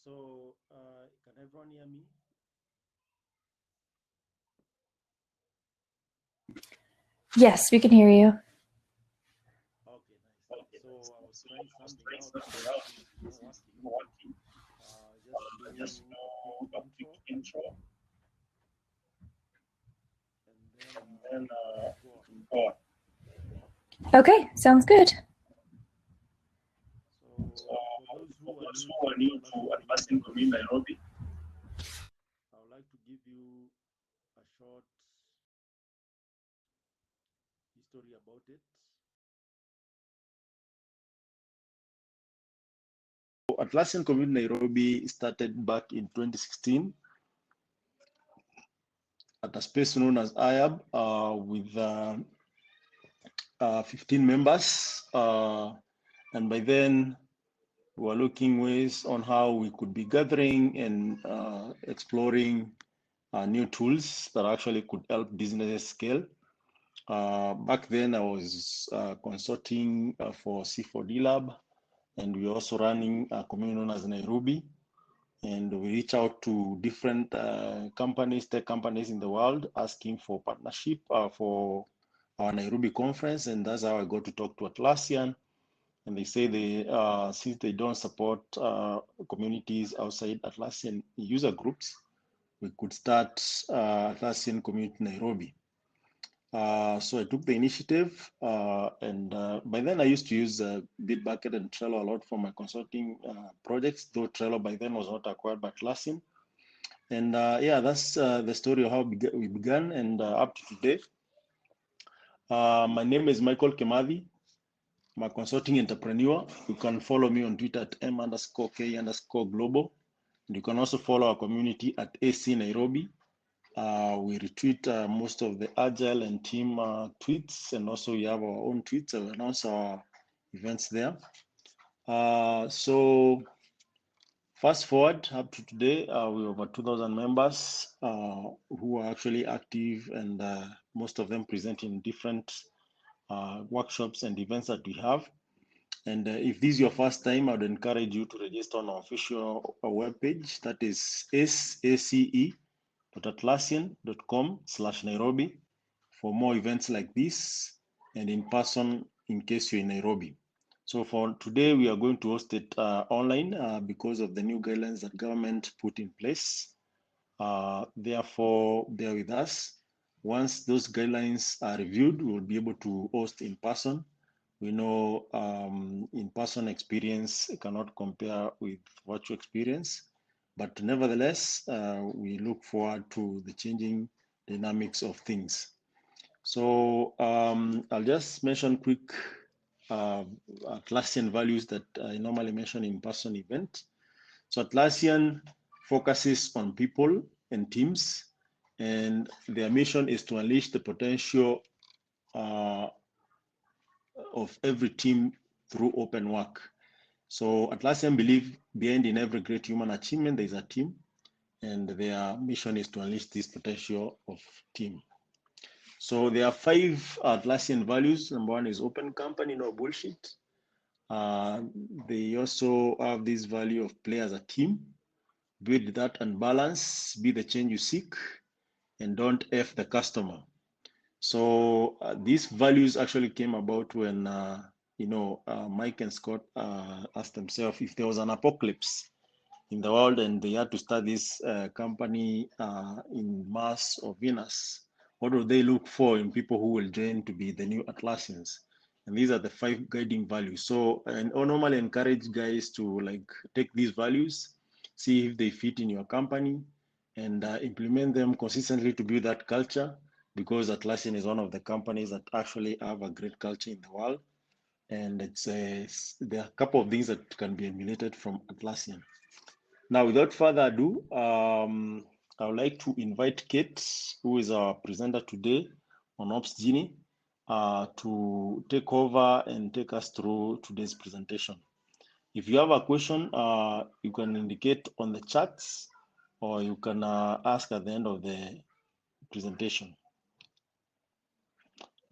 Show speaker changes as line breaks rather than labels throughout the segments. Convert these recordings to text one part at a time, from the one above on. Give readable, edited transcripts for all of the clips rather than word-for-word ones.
Can everyone hear me?
Yes, we can hear you.
Okay, nice. So I was trying something out, but it's not working. Just do a quick intro, and then go on.
Okay, sounds good.
So for those who are new to Atlassian Community Nairobi, I would like to give you a short history about it. Atlassian Community Nairobi started back in 2016 at a space known as IAB with 15 members. And by then, we were looking ways on how we could be gathering and exploring new tools that actually could help businesses scale. Back then, I was consulting for C4D Lab, and we were also running a community known as Nairobi. And we reach out to different companies, tech companies in the world, asking for partnership for our Nairobi conference. And that's how I got to talk to Atlassian. And they say since they don't support communities outside Atlassian user groups, we could start Atlassian Community Nairobi. So I took the initiative, and by then I used to use Bitbucket and Trello a lot for my consulting projects, though Trello by then was not acquired by Atlassian. And yeah, that's the story of how we began, and up to today. My name is Michael Kemathi. I'm a consulting entrepreneur. You can follow me on Twitter at m_k_global. And you can also follow our community at AC Nairobi. We retweet most of the Agile and team tweets, and also we have our own tweets. We announce our events there. So fast forward up to today, we have over 2,000 members who are actually active, and most of them present in different workshops and events that we have. And if this is your first time, I would encourage you to register on our official webpage. That is sace.atlassian.com/Nairobi for more events like this and in person in case you're in Nairobi. So for today, we are going to host it online because of the new guidelines that government put in place. Therefore, bear with us. Once those guidelines are reviewed, we'll be able to host in person. We know in-person experience cannot compare with virtual experience, but nevertheless, we look forward to the changing dynamics of things. So I'll just mention quick Atlassian values that I normally mention in person event. So Atlassian focuses on people and teams, and their mission is to unleash the potential of every team through open work. So Atlassian believe behind in every great human achievement, there is a team, and their mission is to unleash this potential of team. So there are 5 Atlassian values. Number 1 is open company, no bullshit. They also have this value of play as a team, build that and balance, be the change you seek, and don't F the customer. So these values actually came about when Mike and Scott asked themselves if there was an apocalypse in the world and they had to start this company in Mars or Venus, what would they look for in people who will join to be the new Atlassians? And these are the 5 guiding values. So I normally encourage guys to take these values, see if they fit in your company, and implement them consistently to build that culture, because Atlassian is one of the companies that actually have a great culture in the world. And there are a couple of things that can be emulated from Atlassian. Now, without further ado, I would like to invite Kate, who is our presenter today on Opsgenie, to take over and take us through today's presentation. If you have a question, you can indicate on the chats, or you can ask at the end of the presentation.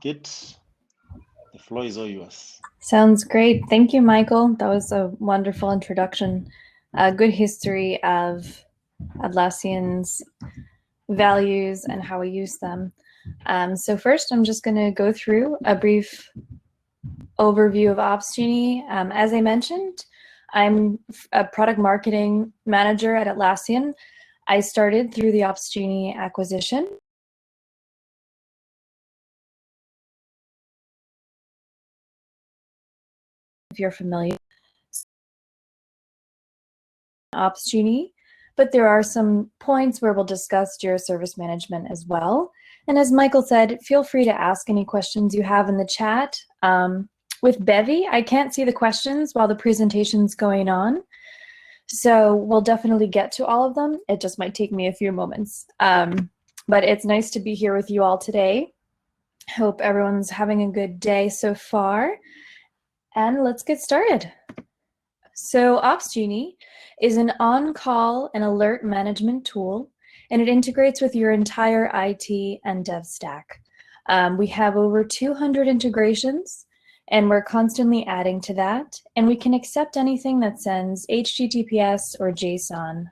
Kate, the floor is all yours.
Sounds great. Thank you, Michael. That was a wonderful introduction. a good history of Atlassian's values and how we use them. So first, I'm just going to go through a brief overview of Opsgenie. As I mentioned, I'm a product marketing manager at Atlassian. I started through the Opsgenie acquisition. If you're familiar, Opsgenie, but there are some points where we'll discuss Jira Service Management as well. And as Michael said, feel free to ask any questions you have in the chat. With Bevy, I can't see the questions while the presentation's going on, so we'll definitely get to all of them. It just might take me a few moments. But it's nice to be here with you all today. Hope everyone's having a good day so far. And let's get started. So Opsgenie is an on-call and alert management tool, and it integrates with your entire IT and dev stack. We have over 200 integrations, and we're constantly adding to that, and we can accept anything that sends HTTPS or JSON.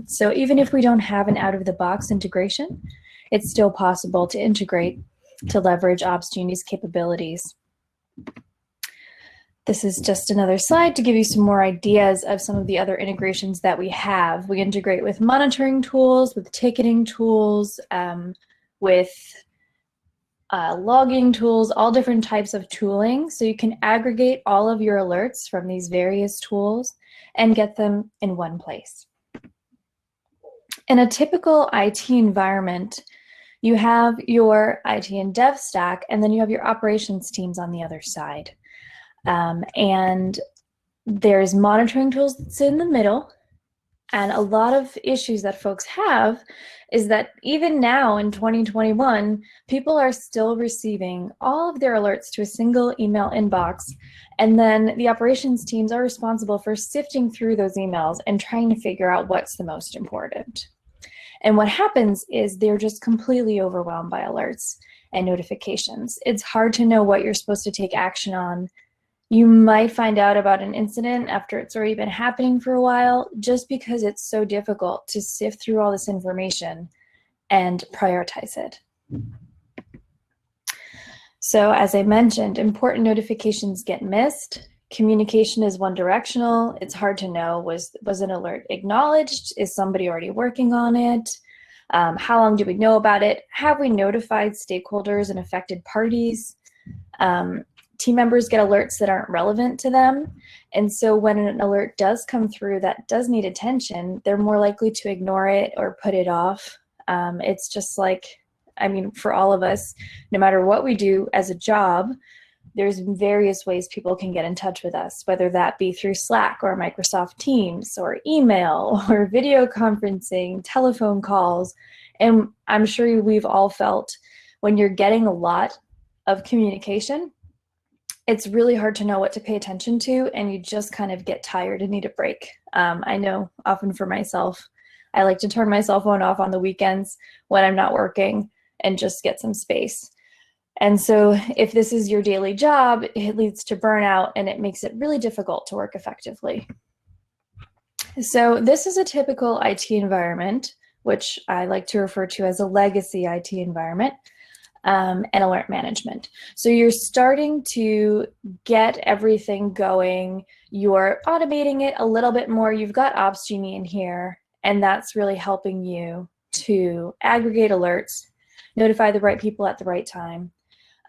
So even if we don't have an out-of-the-box integration, it's still possible to integrate to leverage Opsgenie's capabilities. This is just another slide to give you some more ideas of some of the other integrations that we have. We integrate with monitoring tools, with ticketing tools, with logging tools, all different types of tooling. So you can aggregate all of your alerts from these various tools and get them in one place. In a typical IT environment, you have your IT and dev stack, and then you have your operations teams on the other side. And there's monitoring tools that's in the middle. And a lot of issues that folks have is that even now in 2021, people are still receiving all of their alerts to a single email inbox. And then the operations teams are responsible for sifting through those emails and trying to figure out what's the most important. And what happens is they're just completely overwhelmed by alerts and notifications. It's hard to know what you're supposed to take action on. You might find out about an incident after it's already been happening for a while, just because it's so difficult to sift through all this information and prioritize it. So as I mentioned, important notifications get missed. Communication is one directional. It's hard to know, was an alert acknowledged? Is somebody already working on it? How long do we know about it? Have we notified stakeholders and affected parties? Team members get alerts that aren't relevant to them. And so when an alert does come through that does need attention, they're more likely to ignore it or put it off. It's just like, I mean, for all of us, no matter what we do as a job, there's various ways people can get in touch with us, whether that be through Slack or Microsoft Teams or email or video conferencing, telephone calls. And I'm sure we've all felt when you're getting a lot of communication, it's really hard to know what to pay attention to, and you just kind of get tired and need a break. I know often for myself, I like to turn my cell phone off on the weekends when I'm not working and just get some space. And so if this is your daily job, it leads to burnout and it makes it really difficult to work effectively. So this is a typical IT environment, which I like to refer to as a legacy IT environment. And alert management. So you're starting to get everything going. You're automating it a little bit more. You've got Opsgenie in here, and that's really helping you to aggregate alerts, notify the right people at the right time,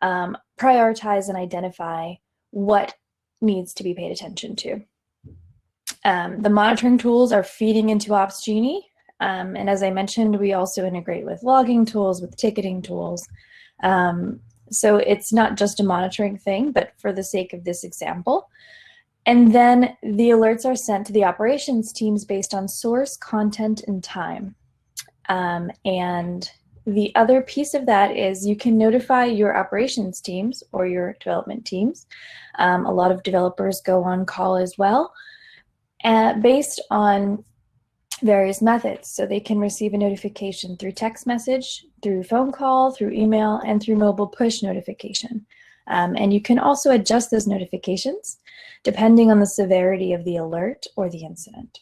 prioritize and identify what needs to be paid attention to. The monitoring tools are feeding into Opsgenie. And as I mentioned, we also integrate with logging tools, with ticketing tools. So it's not just a monitoring thing, but for the sake of this example. And then the alerts are sent to the operations teams based on source, content, and time. And the other piece of that is you can notify your operations teams or your development teams. A lot of developers go on call as well, based on various methods. So they can receive a notification through text message, through phone call, through email, and through mobile push notification. And you can also adjust those notifications depending on the severity of the alert or the incident.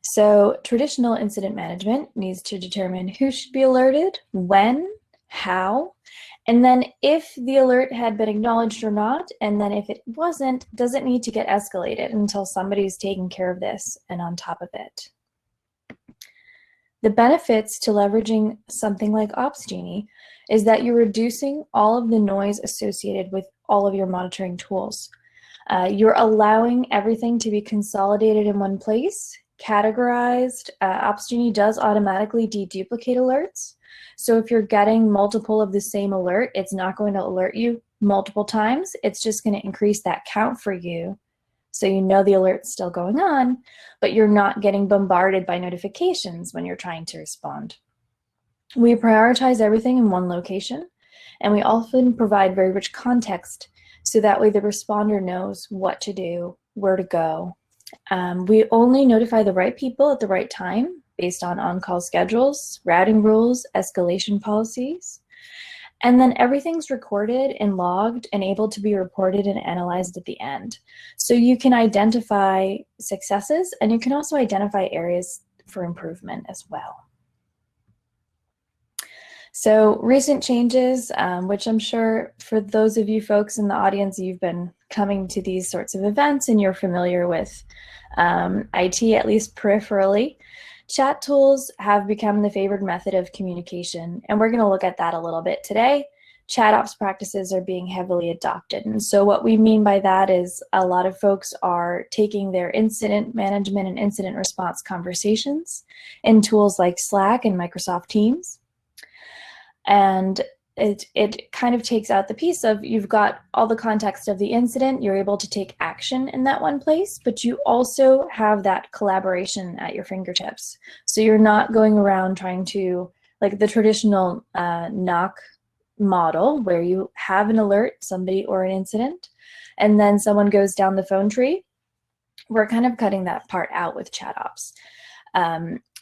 So traditional incident management needs to determine who should be alerted, when, how, and then if the alert had been acknowledged or not, and then if it wasn't, does it need to get escalated until somebody's taking care of this and on top of it? The benefits to leveraging something like Opsgenie is that you're reducing all of the noise associated with all of your monitoring tools. You're allowing everything to be consolidated in one place, categorized. Opsgenie does automatically deduplicate alerts. So if you're getting multiple of the same alert, it's not going to alert you multiple times. It's just going to increase that count for you. So you know the alert's still going on, but you're not getting bombarded by notifications when you're trying to respond. We prioritize everything in one location, and we often provide very rich context so that way the responder knows what to do, where to go. We only notify the right people at the right time based on on-call schedules, routing rules, escalation policies. And then everything's recorded and logged and able to be reported and analyzed at the end. So you can identify successes and you can also identify areas for improvement as well. So recent changes, which I'm sure for those of you folks in the audience, you've been coming to these sorts of events and you're familiar with IT, at least peripherally. Chat tools have become the favored method of communication, and we're going to look at that a little bit today. Chat ops practices are being heavily adopted, and so what we mean by that is a lot of folks are taking their incident management and incident response conversations in tools like Slack and Microsoft Teams. And it kind of takes out the piece of you've got all the context of the incident, you're able to take action in that one place, but you also have that collaboration at your fingertips. So you're not going around trying to, like the traditional knock model where you have an alert, somebody or an incident, and then someone goes down the phone tree. We're kind of cutting that part out with chat ops.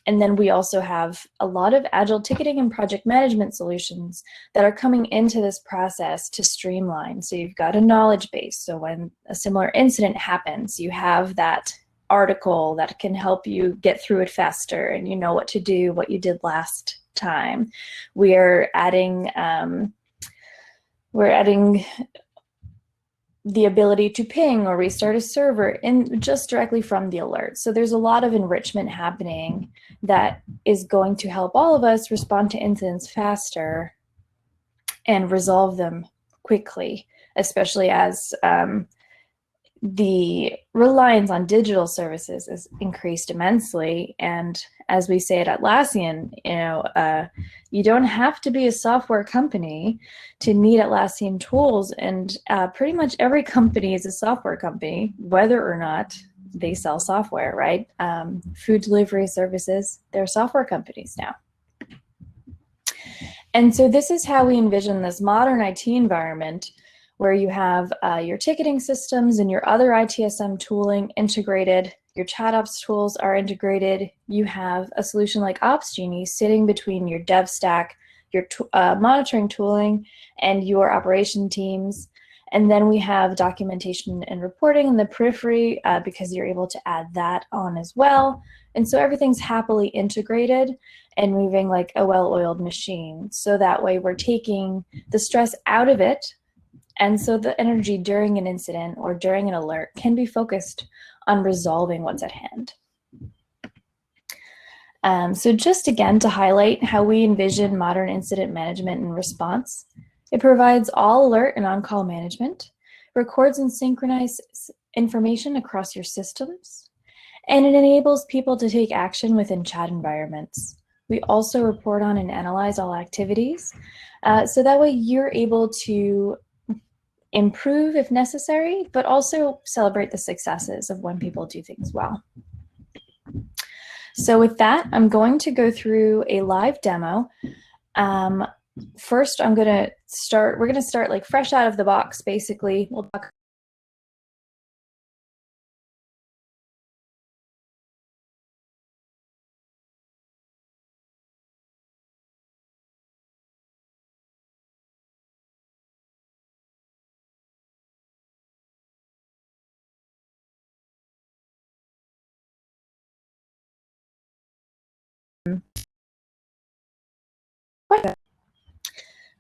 And then we also have a lot of agile ticketing and project management solutions that are coming into this process to streamline. So you've got a knowledge base. So when a similar incident happens, you have that article that can help you get through it faster and you know what to do, what you did last time. We're adding the ability to ping or restart a server in just directly from the alert. So there's a lot of enrichment happening that is going to help all of us respond to incidents faster and resolve them quickly, especially as the reliance on digital services is increased immensely. And as we say at Atlassian, you don't have to be a software company to need Atlassian tools. And pretty much every company is a software company, whether or not they sell software, right? Food delivery services, they're software companies now. And so this is how we envision this modern IT environment where you have your ticketing systems and your other ITSM tooling integrated, your chat ops tools are integrated, you have a solution like Opsgenie sitting between your dev stack, your monitoring tooling, and your operation teams. And then we have documentation and reporting in the periphery because you're able to add that on as well. And so everything's happily integrated and moving like a well-oiled machine. So that way we're taking the stress out of it. And so the energy during an incident or during an alert can be focused on resolving what's at hand. So just again to highlight how we envision modern incident management and response, it provides all alert and on-call management, records and synchronizes information across your systems, and it enables people to take action within chat environments. We also report on and analyze all activities, so that way you're able to improve if necessary, but also celebrate the successes of when people do things well. So with that, I'm going to go through a live demo. First, we're going to start like fresh out of the box, basically. We'll talk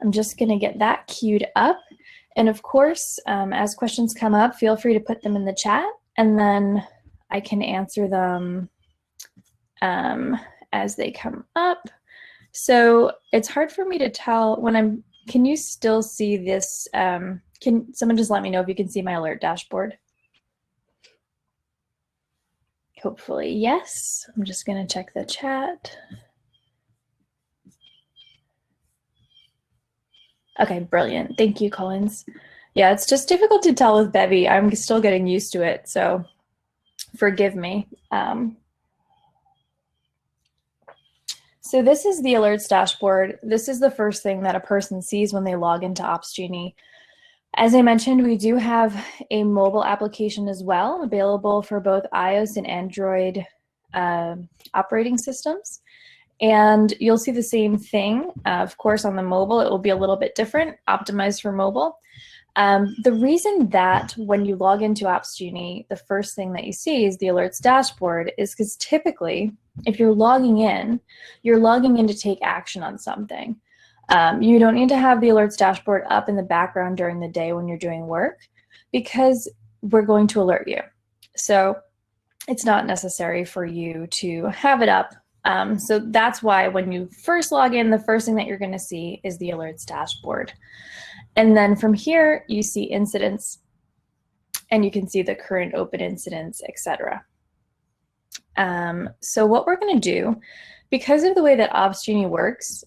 I'm just going to get that queued up. And of course, as questions come up, feel free to put them in the chat, and then I can answer them as they come up. So it's hard for me to tell when I'm, can you still see this? Can someone just let me know if you can see my alert dashboard? Hopefully, yes. I'm just going to check the chat. Okay, brilliant. Thank you, Collins. Yeah, it's just difficult to tell with Bevy. I'm still getting used to it, so forgive me. So this is the alerts dashboard. This is the first thing that a person sees when they log into Opsgenie. As I mentioned, we do have a mobile application as well, available for both iOS and Android operating systems. And you'll see the same thing. Of course, on the mobile, it will be a little bit different, optimized for mobile. The reason that when you log into Opsgenie, the first thing that you see is the alerts dashboard is because typically, if you're logging in to take action on something. You don't need to have the alerts dashboard up in the background during the day when you're doing work, because we're going to alert you. So it's not necessary for you to have it up. So that's why when you first log in, the first thing that you're going to see is the alerts dashboard. And then from here, you see incidents, and you can see the current open incidents, etc. So what we're going to do, because of the way that Opsgenie works,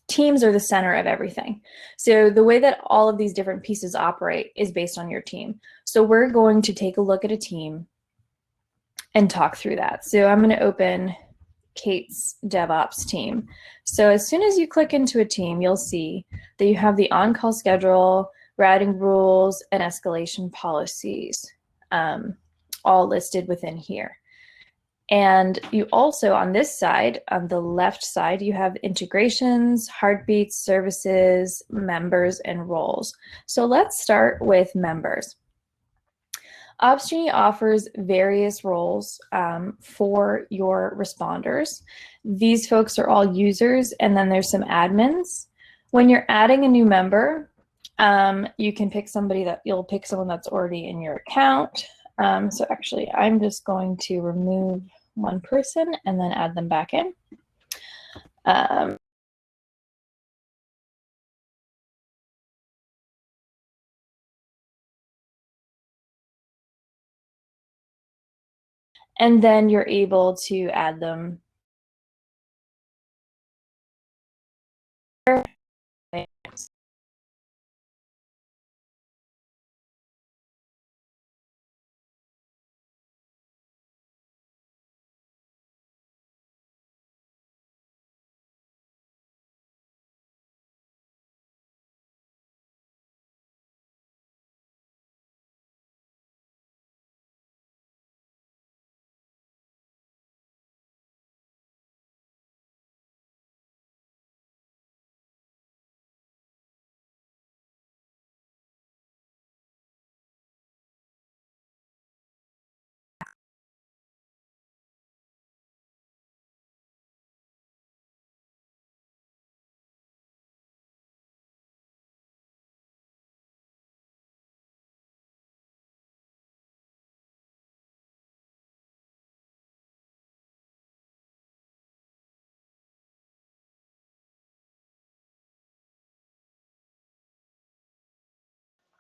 teams are the center of everything. So the way that all of these different pieces operate is based on your team. So we're going to take a look at a team and talk through that. So I'm going to open Kate's DevOps team. So as soon as you click into a team, you'll see that you have the on-call schedule, routing rules, and escalation policies, all listed within here. And you also, on this side, on the left side, you have integrations, heartbeats, services, members, and roles. So let's start with members. Opsgenie offers various roles for your responders. These folks are all users, and then there's some admins. When you're adding a new member, you can pick somebody that you'll pick someone that's already in your account. So actually, I'm just going to remove one person and then add them back in. And then you're able to add them.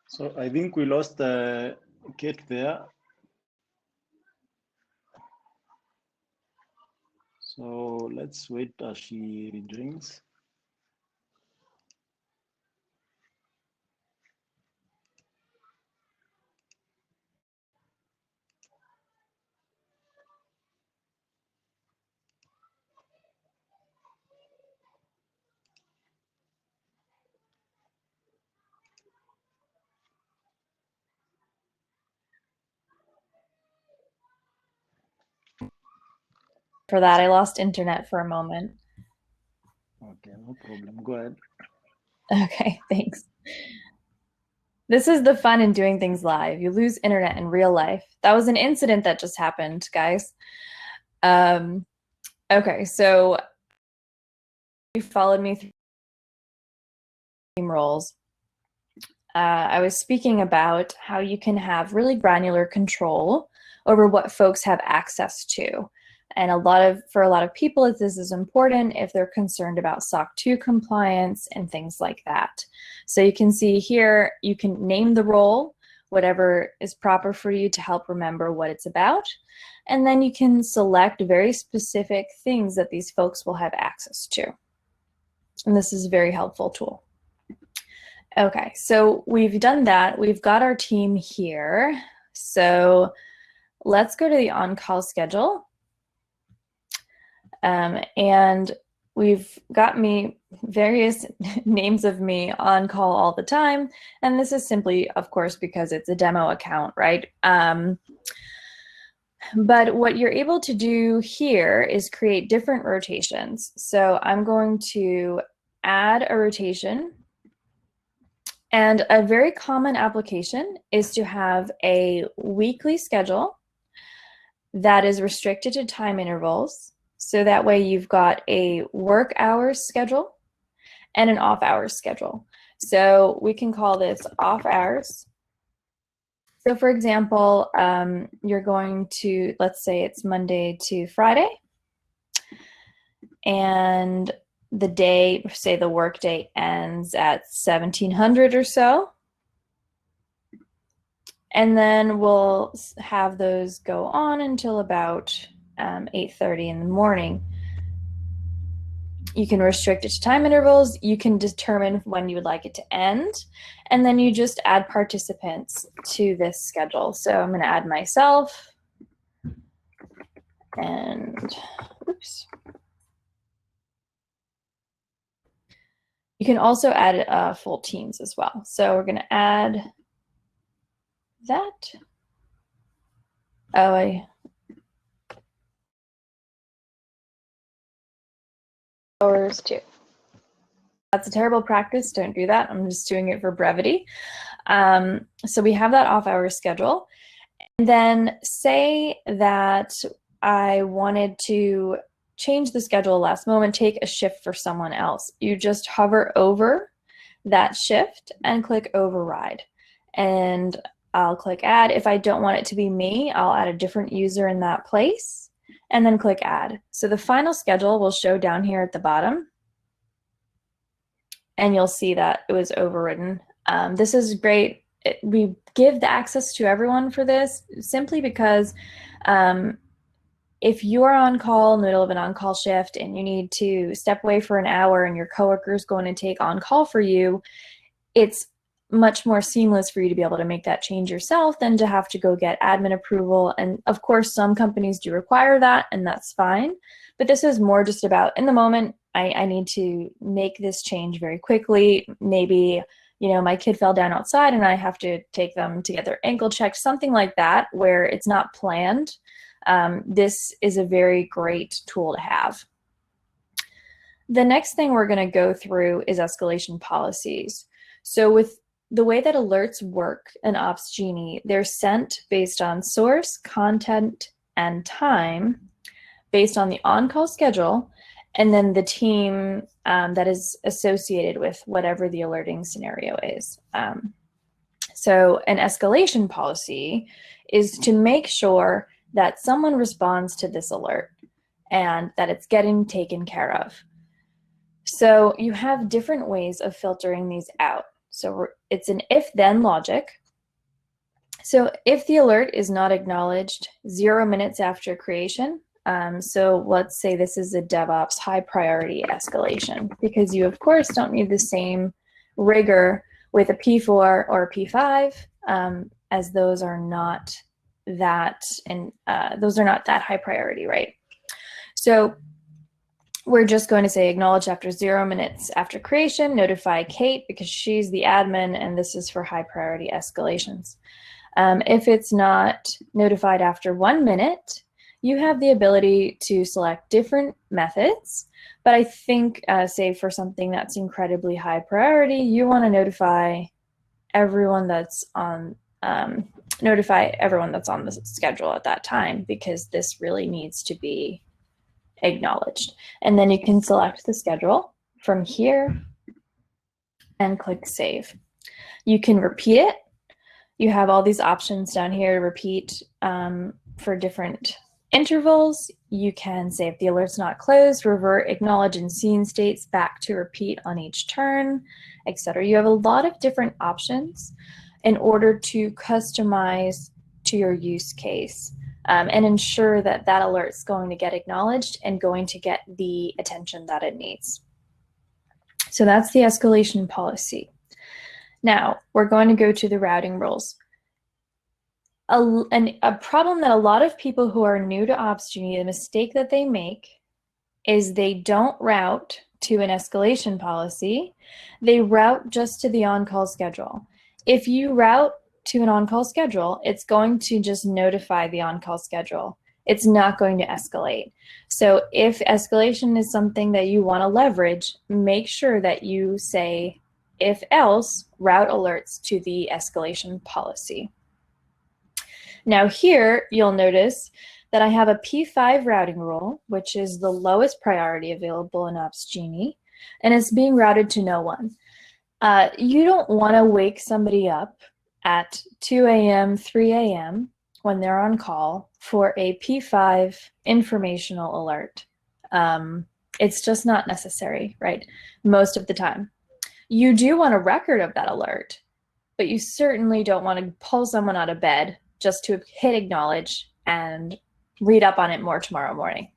So I think we lost Kate there. So let's wait as she rejoins.
For that, I lost internet for a moment.
Okay, no problem. Go ahead.
Okay, thanks. This is the fun in doing things live. You lose internet in real life. That was an incident that just happened, guys. Okay, so you followed me through team roles, I was speaking about how you can have really granular control over what folks have access to. And for a lot of people, this is important if they're concerned about SOC 2 compliance and things like that. So you can see here, you can name the role, whatever is proper for you to help remember what it's about. And then you can select very specific things that these folks will have access to. And this is a very helpful tool. Okay, so we've done that. We've got our team here. So let's go to the on-call schedule. And we've got me various names of me on call all the time. And this is simply, of course, because it's a demo account, right? But what you're able to do here is create different rotations. So I'm going to add a rotation. And a very common application is to have a weekly schedule that is restricted to time intervals. So that way you've got a work hours schedule and an off hours schedule. So we can call this off hours. So for example, you're going to, let's say it's Monday to Friday, and the day, say the work day ends at 1700 or so. And then we'll have those go on until about 8:30 in the morning. You can restrict it to time intervals. You can determine when you would like it to end. And then you just add participants to this schedule. So I'm going to add myself. And oops. You can also add full teams as well. So we're going to add that. Oh, hours too. That's a terrible practice. Don't do that. I'm just doing it for brevity. So we have that off hour schedule. And then say that I wanted to change the schedule last moment, take a shift for someone else. You just hover over that shift and click override. And I'll click add. If I don't want it to be me, I'll add a different user in that place and then click add. So the final schedule will show down here at the bottom. And you'll see that it was overridden. This is great. We give the access to everyone for this simply because if you're on call in the middle of an on-call shift and you need to step away for an hour and your coworker is going to take on call for you, it's much more seamless for you to be able to make that change yourself than to have to go get admin approval. And of course, some companies do require that, and that's fine. But this is more just about in the moment, I need to make this change very quickly. Maybe, you know, my kid fell down outside and I have to take them to get their ankle checked, something like that, where it's not planned. This is a very great tool to have. The next thing we're going to go through is escalation policies. So with the way that alerts work in Opsgenie, they're sent based on source, content, and time, based on the on-call schedule, and then the team that is associated with whatever the alerting scenario is. So an escalation policy is to make sure that someone responds to this alert and that it's getting taken care of. So you have different ways of filtering these out. So it's an if-then logic. So if the alert is not acknowledged 0 minutes after creation, so let's say this is a DevOps high priority escalation, because you of course don't need the same rigor with a P4 or a P5, as those are not that, and those are not that high priority, right? So we're just going to say acknowledge after 0 minutes after creation, notify Kate because she's the admin, and this is for high priority escalations. If it's not notified after 1 minute, you have the ability to select different methods, but I think, say for something that's incredibly high priority, you want to notify everyone that's on the schedule at that time, because this really needs to be acknowledged. And then you can select the schedule. from here and click save. You can repeat it. You have all these options down here to repeat for different intervals. You can say if the alert's not closed, revert, acknowledge, and scene states back to repeat on each turn, etc. You have a lot of different options in order to customize to your use case and ensure that that alert's going to get acknowledged and going to get the attention that it needs. So that's the escalation policy. Now, we're going to go to the routing rules. A problem that a lot of people who are new to Opsgenie, the mistake that they make is they don't route to an escalation policy. They route just to the on-call schedule. If you route to an on-call schedule, it's going to just notify the on-call schedule. It's not going to escalate. So if escalation is something that you want to leverage, make sure that you say, if else, route alerts to the escalation policy. Now here, you'll notice that I have a P5 routing rule, which is the lowest priority available in Opsgenie, and it's being routed to no one. You don't want to wake somebody up at 2 a.m., 3 a.m. when they're on call for a P5 informational alert. It's just not necessary, right? Most of the time. You do want a record of that alert, but you certainly don't want to pull someone out of bed just to hit acknowledge and read up on it more tomorrow morning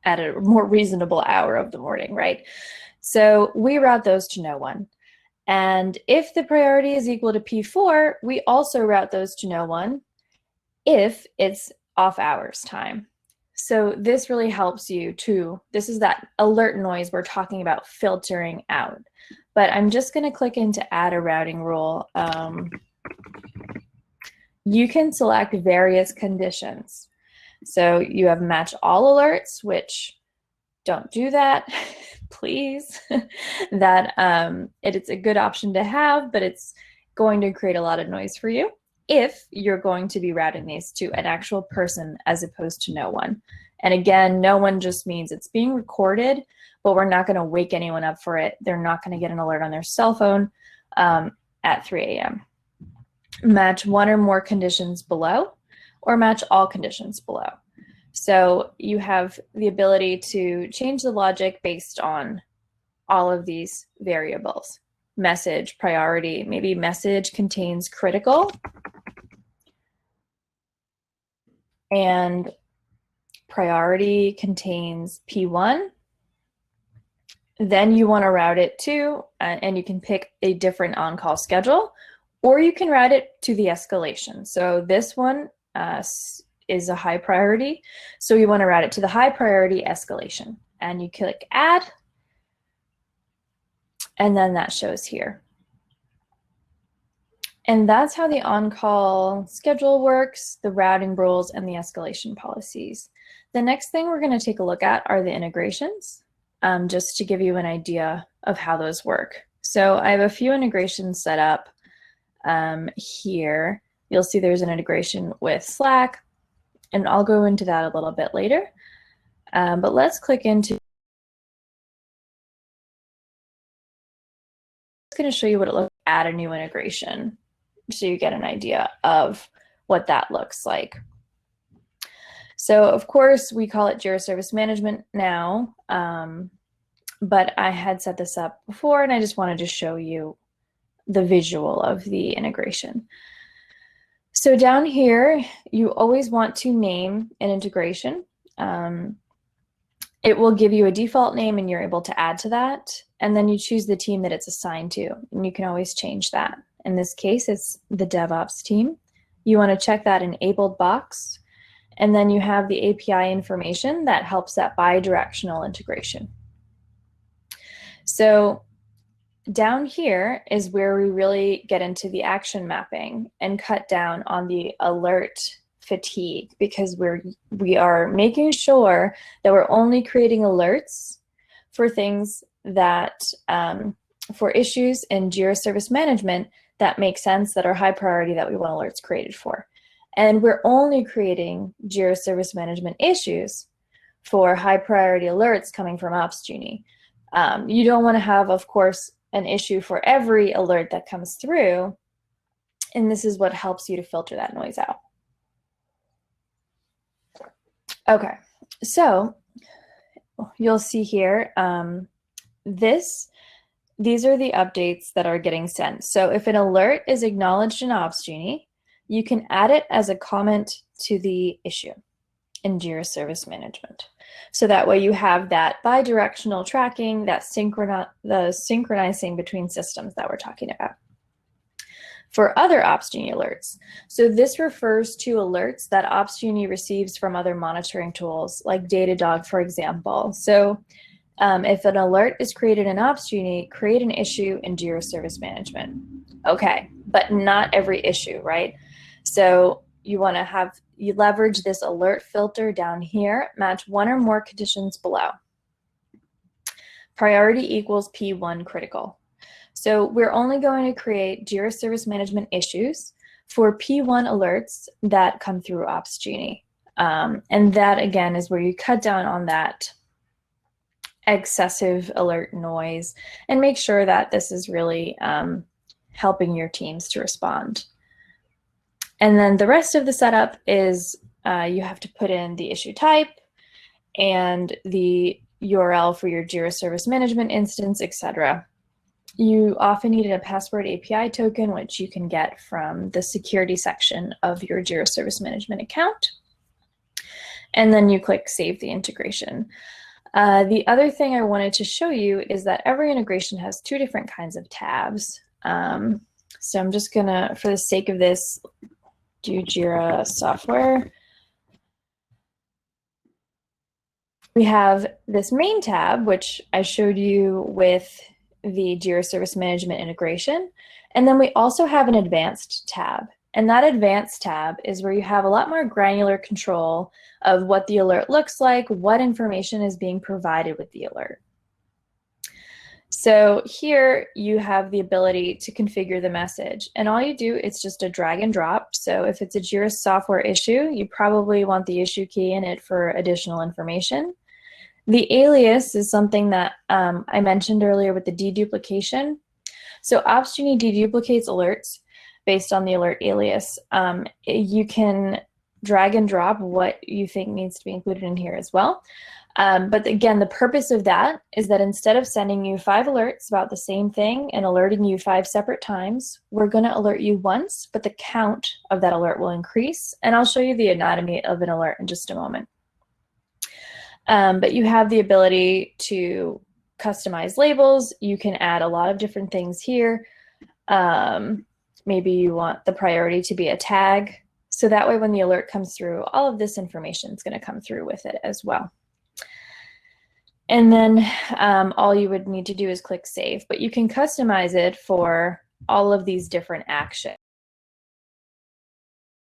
at a more reasonable hour of the morning, right? So we route those to no one. And if the priority is equal to P4, we also route those to no one if it's off hours time. So this really helps you to, this is that alert noise we're talking about filtering out. But I'm just going to click into add a routing rule. You can select various conditions. So you have match all alerts, which don't do that, please. That it's a good option to have, but it's going to create a lot of noise for you if you're going to be routing these to an actual person as opposed to no one. And again, no one just means it's being recorded, but we're not going to wake anyone up for it. They're not going to get an alert on their cell phone at 3 a.m. Match one or more conditions below, or match all conditions below. So you have the ability to change the logic based on all of these variables. Message, priority, maybe message contains critical, and priority contains P1. Then you want to route it to, and you can pick a different on-call schedule, or you can route it to the escalation. So this one is a high priority. So you want to route it to the high priority escalation. And you click add, and then that shows here. And that's how the on-call schedule works, the routing rules, and the escalation policies. The next thing we're going to take a look at are the integrations, just to give you an idea of how those work. So I have a few integrations set up here. You'll see there's an integration with Slack, and I'll go into that a little bit later. But let's click into, it's going to show you what it looks like to add a new integration, so you get an idea of what that looks like. So of course we call it Jira Service Management now, but I had set this up before and I just wanted to show you the visual of the integration. So down here, you always want to name an integration. It will give you a default name and you're able to add to that. And then you choose the team that it's assigned to, and you can always change that. In this case, it's the DevOps team. You want to check that enabled box, and then you have the API information that helps that bi-directional integration. So down here is where we really get into the action mapping and cut down on the alert fatigue, because we are making sure that we're only creating alerts for things that, for issues in Jira Service Management that make sense, that are high priority, that we want alerts created for. And we're only creating Jira Service Management issues for high priority alerts coming from Opsgenie. You don't want to have, of course, an issue for every alert that comes through, and this is what helps you to filter that noise out. Okay, so you'll see here, these are the updates that are getting sent. So if an alert is acknowledged in Opsgenie, you can add it as a comment to the issue in Jira Service Management. So that way you have that bidirectional tracking, that the synchronizing between systems that we're talking about. For other Opsgenie alerts, so this refers to alerts that Opsgenie receives from other monitoring tools, like Datadog, for example. So if an alert is created in Opsgenie, create an issue in Jira Service Management. Okay, but not every issue, right? So you want to you leverage this alert filter down here, match one or more conditions below. Priority equals P1 critical. So we're only going to create Jira Service Management issues for P1 alerts that come through Opsgenie. And that, again, is where you cut down on that excessive alert noise and make sure that this is really helping your teams to respond. And then the rest of the setup is you have to put in the issue type and the URL for your Jira Service Management instance, etc. You often need a password API token, which you can get from the security section of your Jira Service Management account. And then you click Save the integration. The other thing I wanted to show you is that every integration has two different kinds of tabs. So I'm just gonna, for the sake of this, do Jira software. We have this main tab, which I showed you with the Jira Service Management integration. And then we also have an advanced tab. And that advanced tab is where you have a lot more granular control of what the alert looks like, what information is being provided with the alert. So here you have the ability to configure the message, and all you do is just a drag and drop. So if it's a Jira software issue, you probably want the issue key in it for additional information. The alias is something that I mentioned earlier with the deduplication. So Opsgenie deduplicates alerts based on the alert alias. You can drag and drop what you think needs to be included in here as well. But again, the purpose of that is that instead of sending you 5 alerts about the same thing and alerting you 5 separate times, we're going to alert you once, but the count of that alert will increase. And I'll show you the anatomy of an alert in just a moment. But you have the ability to customize labels. You can add a lot of different things here. Maybe you want the priority to be a tag. So that way when the alert comes through, all of this information is going to come through with it as well. And then all you would need to do is click Save. But you can customize it for all of these different actions.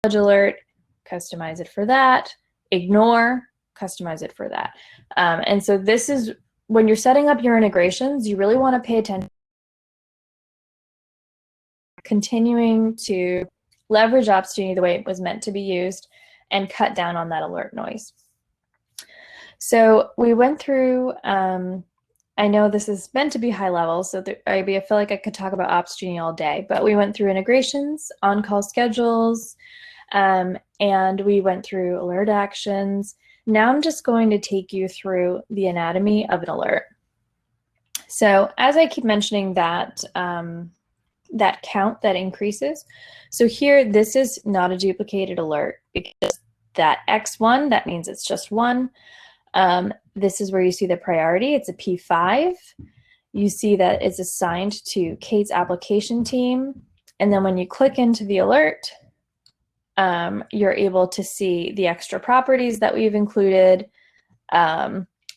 Alert, customize it for that. Ignore, customize it for that. And so this is, when you're setting up your integrations, you really want to pay attention. Continuing to leverage Opsgenie the way it was meant to be used and cut down on that alert noise. So we went through, I know this is meant to be high level, so I feel like I could talk about Opsgenie all day, but we went through integrations, on-call schedules, and we went through alert actions. Now I'm just going to take you through the anatomy of an alert. So as I keep mentioning that, that count that increases. So here, this is not a duplicated alert because that X1, that means it's just one. This is where you see the priority. It's a P5. You see that it's assigned to Kate's application team. And then when you click into the alert, you're able to see the extra properties that we've included.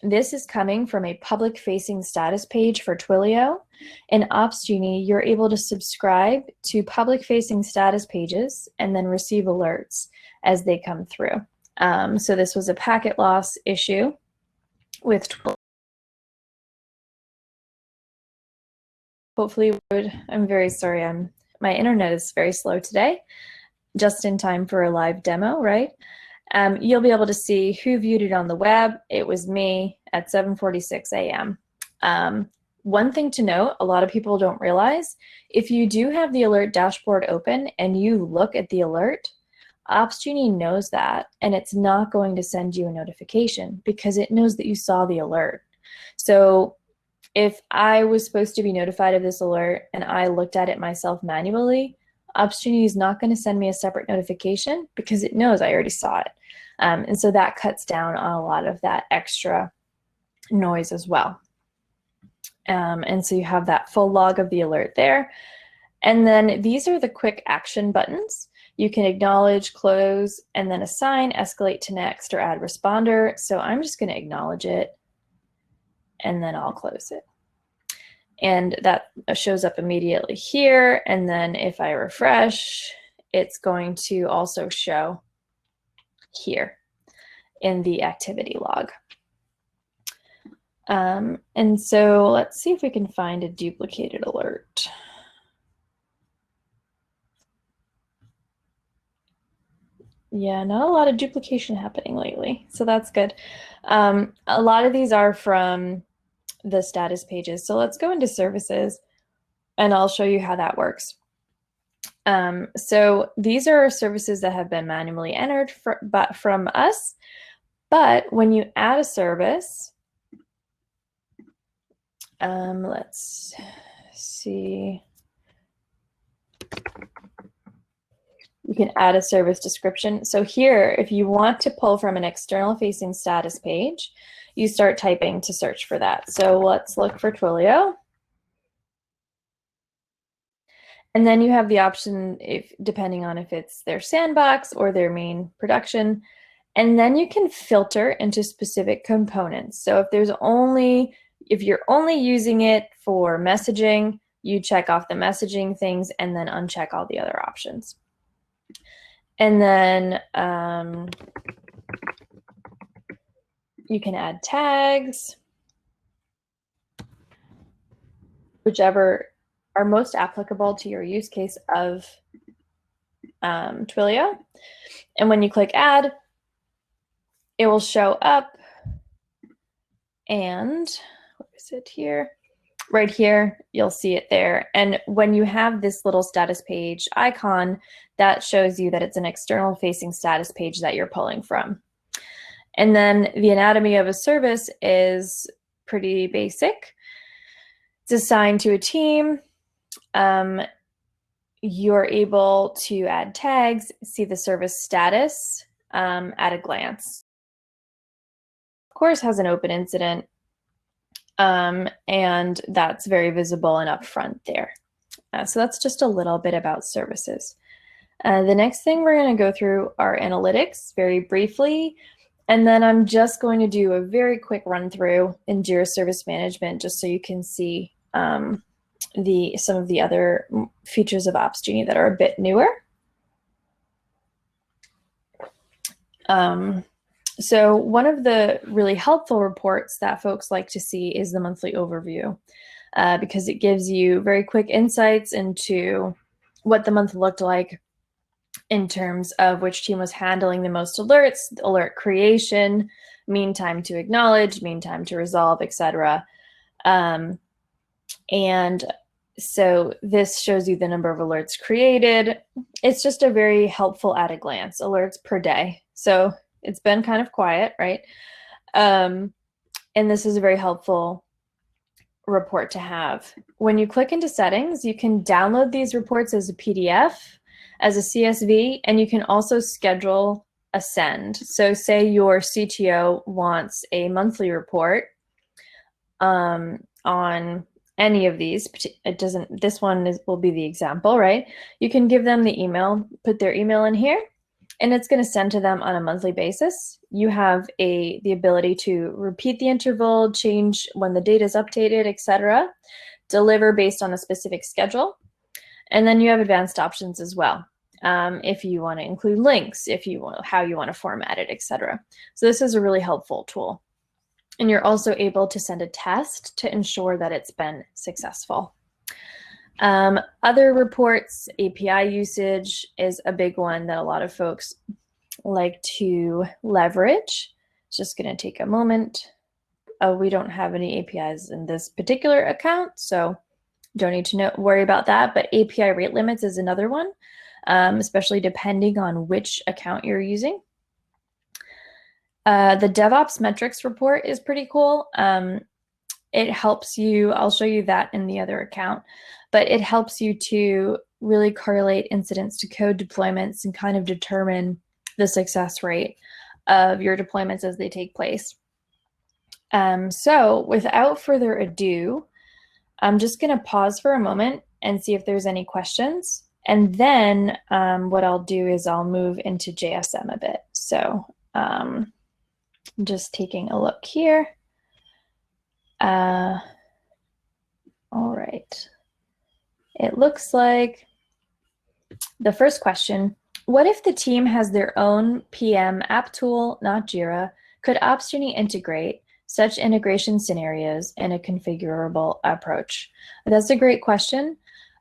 This is coming from a public-facing status page for Twilio. In Opsgenie, you're able to subscribe to public-facing status pages and then receive alerts as they come through. So this was a packet loss issue with Twilio. Hopefully, I'm very sorry, my internet is very slow today, just in time for a live demo, right? You'll be able to see who viewed it on the web. It was me at 7:46 a.m. One thing to note, a lot of people don't realize, if you do have the alert dashboard open and you look at the alert, Opsgenie knows that, and it's not going to send you a notification because it knows that you saw the alert. So if I was supposed to be notified of this alert and I looked at it myself manually, Opsgenie is not going to send me a separate notification because it knows I already saw it. And so that cuts down on a lot of that extra noise as well. And so you have that full log of the alert there. And then these are the quick action buttons. You can acknowledge, close, and then assign, escalate to next, or add responder. So I'm just going to acknowledge it, and then I'll close it. And that shows up immediately here. And then if I refresh, it's going to also show here in the activity log. And so let's see if we can find a duplicated alert. Yeah, not a lot of duplication happening lately, so that's good. A lot of these are from the status pages. So let's go into services and I'll show you how that works. So these are services that have been manually entered from us, but when you add a service, let's see. You can add a service description. So here, if you want to pull from an external facing status page, you start typing to search for that. So let's look for Twilio. And then you have the option, if depending on if it's their sandbox or their main production. And then you can filter into specific components. So if you're only using it for messaging, you check off the messaging things and then uncheck all the other options. And then you can add tags, whichever are most applicable to your use case of Twilio. And when you click add, it will show up. And what is it here? Right here, you'll see it there. And when you have this little status page icon, that shows you that it's an external facing status page that you're pulling from. And then the anatomy of a service is pretty basic. It's assigned to a team. You're able to add tags, see the service status at a glance. Of course, has an open incident. And that's very visible and upfront there. So that's just a little bit about services. The next thing we're going to go through are analytics very briefly. And then I'm just going to do a very quick run through in Jira Service Management, just so you can see some of the other features of Opsgenie that are a bit newer. So one of the really helpful reports that folks like to see is the monthly overview, because it gives you very quick insights into what the month looked like in terms of which team was handling the most alerts, alert creation, mean time to acknowledge, mean time to resolve, etc. And so this shows you the number of alerts created. It's just a very helpful at a glance, alerts per day. So it's been kind of quiet, right? And this is a very helpful report to have. When you click into settings, you can download these reports as a PDF, as a CSV, and you can also schedule a send. So say your CTO wants a monthly report on any of these. This one will be the example, right? You can give them the email, put their email in here, and it's going to send to them on a monthly basis. You have the ability to repeat the interval, change when the data is updated, etc., deliver based on a specific schedule. And then you have advanced options as well. If you want to include links, how you want to format it, etc. So this is a really helpful tool. And you're also able to send a test to ensure that it's been successful. Other reports, API usage is a big one that a lot of folks like to leverage. It's just going to take a moment. we don't have any APIs in this particular account, so don't need to worry about that. But API rate limits is another one, especially depending on which account you're using. The DevOps metrics report is pretty cool. It helps you, I'll show you that in the other account, but it helps you to really correlate incidents to code deployments and kind of determine the success rate of your deployments as they take place. So without further ado, I'm just going to pause for a moment and see if there's any questions. And then what I'll do is I'll move into JSM a bit. So I'm just taking a look here. All right. It looks like the first question, what if the team has their own PM app tool, not Jira? Could Opsgenie integrate such integration scenarios in a configurable approach? That's a great question.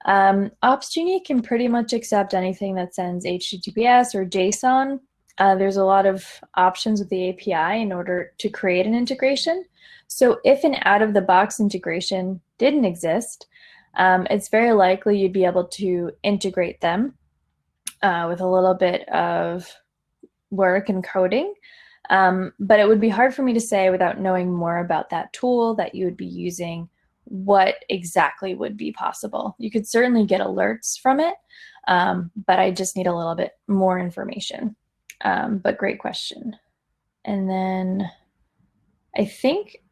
Opsgenie can pretty much accept anything that sends HTTPS or JSON. There's a lot of options with the API in order to create an integration. So if an out-of-the-box integration didn't exist, it's very likely you'd be able to integrate them with a little bit of work and coding. But it would be hard for me to say without knowing more about that tool that you would be using what exactly would be possible. You could certainly get alerts from it, but I just need a little bit more information. But great question. And then I think,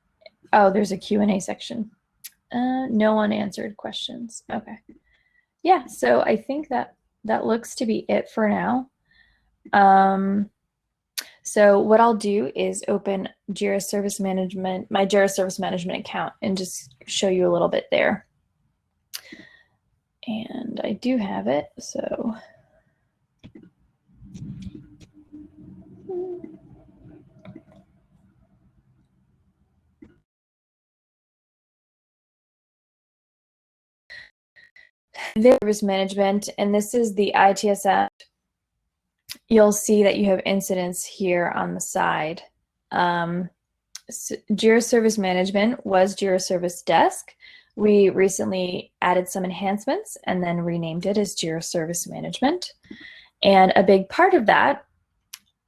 oh, there's a Q&A section. No unanswered questions. Okay. Yeah, so I think that looks to be it for now. So what I'll do is open Jira Service Management, my Jira Service Management account, and just show you a little bit there. And I do have it, so. Service management, and this is the ITSM. You'll see that you have incidents here on the side. Jira Service Management was Jira Service Desk. We recently added some enhancements and then renamed it as Jira Service Management. And a big part of that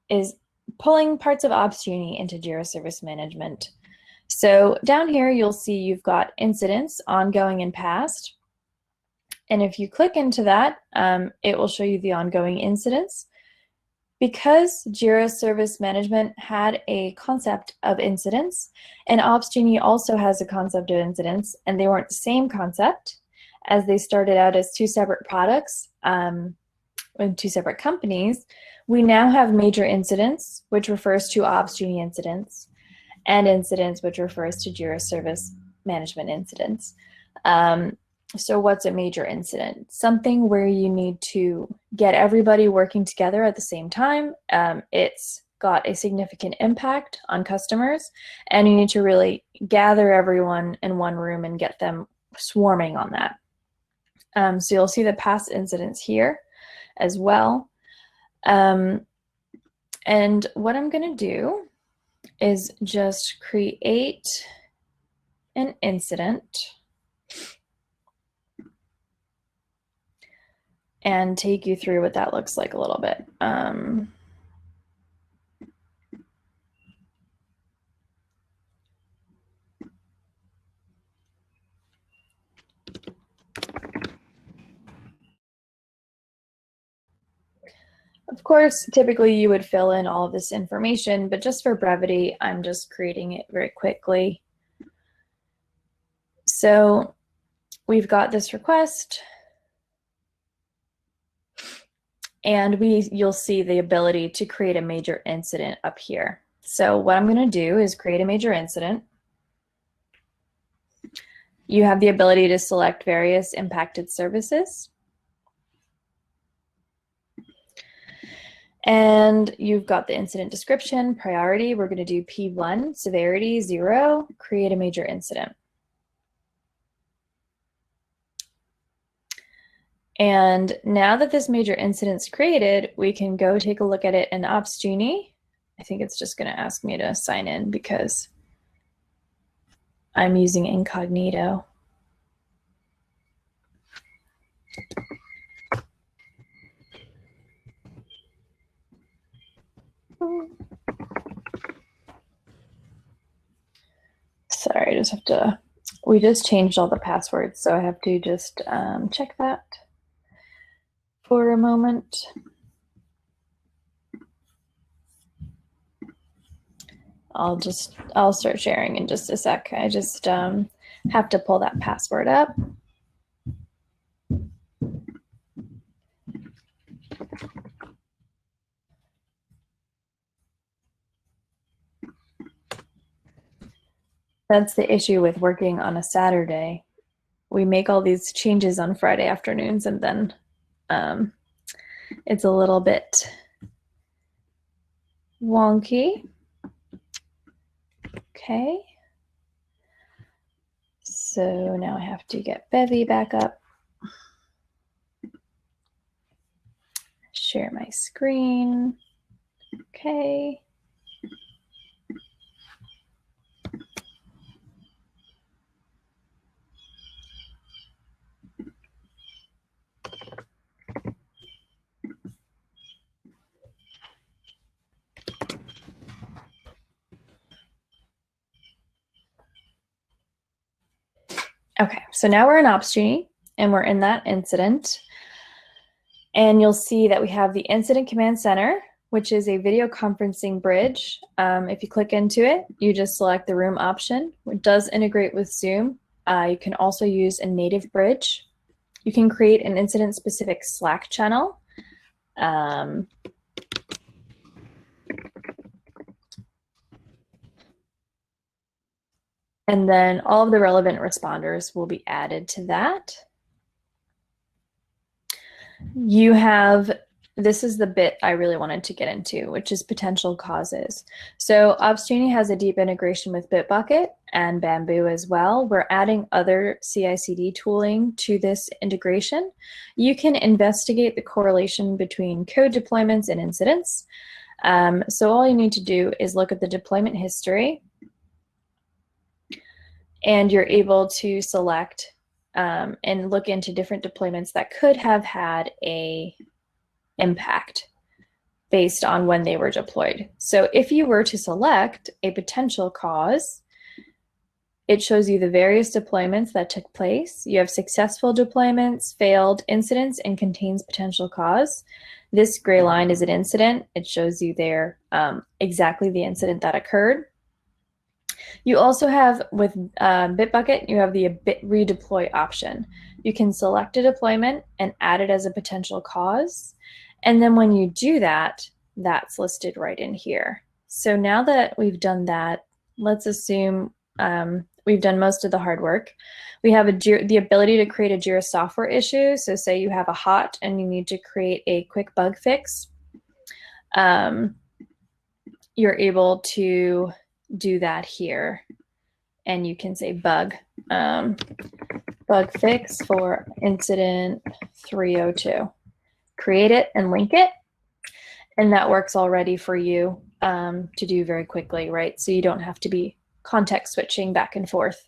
is pulling parts of Opsgenie into Jira Service Management. So down here, you'll see you've got incidents, ongoing and past. And if you click into that, it will show you the ongoing incidents. Because Jira Service Management had a concept of incidents, and Opsgenie also has a concept of incidents, and they weren't the same concept, as they started out as two separate products in two separate companies, we now have major incidents, which refers to Opsgenie incidents, and incidents, which refers to Jira Service Management incidents. So what's a major incident? Something where you need to get everybody working together at the same time. It's got a significant impact on customers, and you need to really gather everyone in one room and get them swarming on that. So you'll see the past incidents here as well. And what I'm going to do is just create an incident and take you through what that looks like a little bit. Of course, typically you would fill in all of this information, but just for brevity, I'm just creating it very quickly. So we've got this request, and you'll see the ability to create a major incident up here. So what I'm going to do is create a major incident. You have the ability to select various impacted services. And you've got the incident description, priority. We're going to do P1, severity 0, create a major incident. And now that this major incident's created, we can go take a look at it in Opsgenie. I think it's just going to ask me to sign in because I'm using incognito. Sorry, I just have to, we just changed all the passwords, so I have to just check that for a moment. I'll start sharing in just a sec. I just have to pull that password up. That's the issue with working on a Saturday. We make all these changes on Friday afternoons, and then it's a little bit wonky. Okay. So now I have to get Bevy back up. Share my screen. Okay. Okay, so now we're in Opsgenie and we're in that incident. And you'll see that we have the Incident Command Center, which is a video conferencing bridge. If you click into it, you just select the room option. It does integrate with Zoom. You can also use a native bridge. You can create an incident-specific Slack channel. And then all of the relevant responders will be added to that. You have, this is the bit I really wanted to get into, which is potential causes. So Opsgenie has a deep integration with Bitbucket and Bamboo as well. We're adding other CI/CD tooling to this integration. You can investigate the correlation between code deployments and incidents. So all you need to do is look at the deployment history, and you're able to select and look into different deployments that could have had a impact based on when they were deployed. So if you were to select a potential cause, it shows you the various deployments that took place. You have successful deployments, failed incidents, and contains potential cause. This gray line is an incident. It shows you there exactly the incident that occurred. You also have, with Bitbucket, you have the redeploy option. You can select a deployment and add it as a potential cause. And then when you do that, that's listed right in here. So now that we've done that, let's assume we've done most of the hard work. We have the ability to create a Jira software issue. So say you have a hot and you need to create a quick bug fix. You're able to do that here, and you can say bug fix for incident 302. Create it and link it, and that works already for you to do very quickly, right? So you don't have to be context switching back and forth.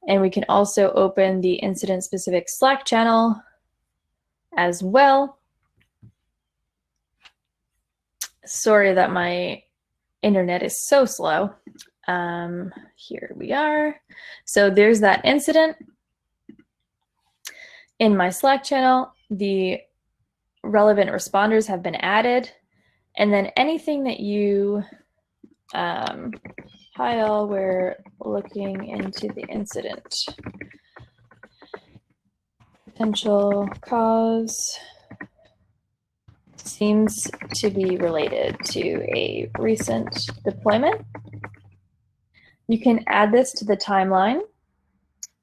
And we can also open the incident specific Slack channel as well. Sorry that my internet is so slow. Here we are. So there's that incident. In my Slack channel, the relevant responders have been added. And then anything that you, hi all, we're looking into the incident. Potential cause seems to be related to a recent deployment. You can add this to the timeline,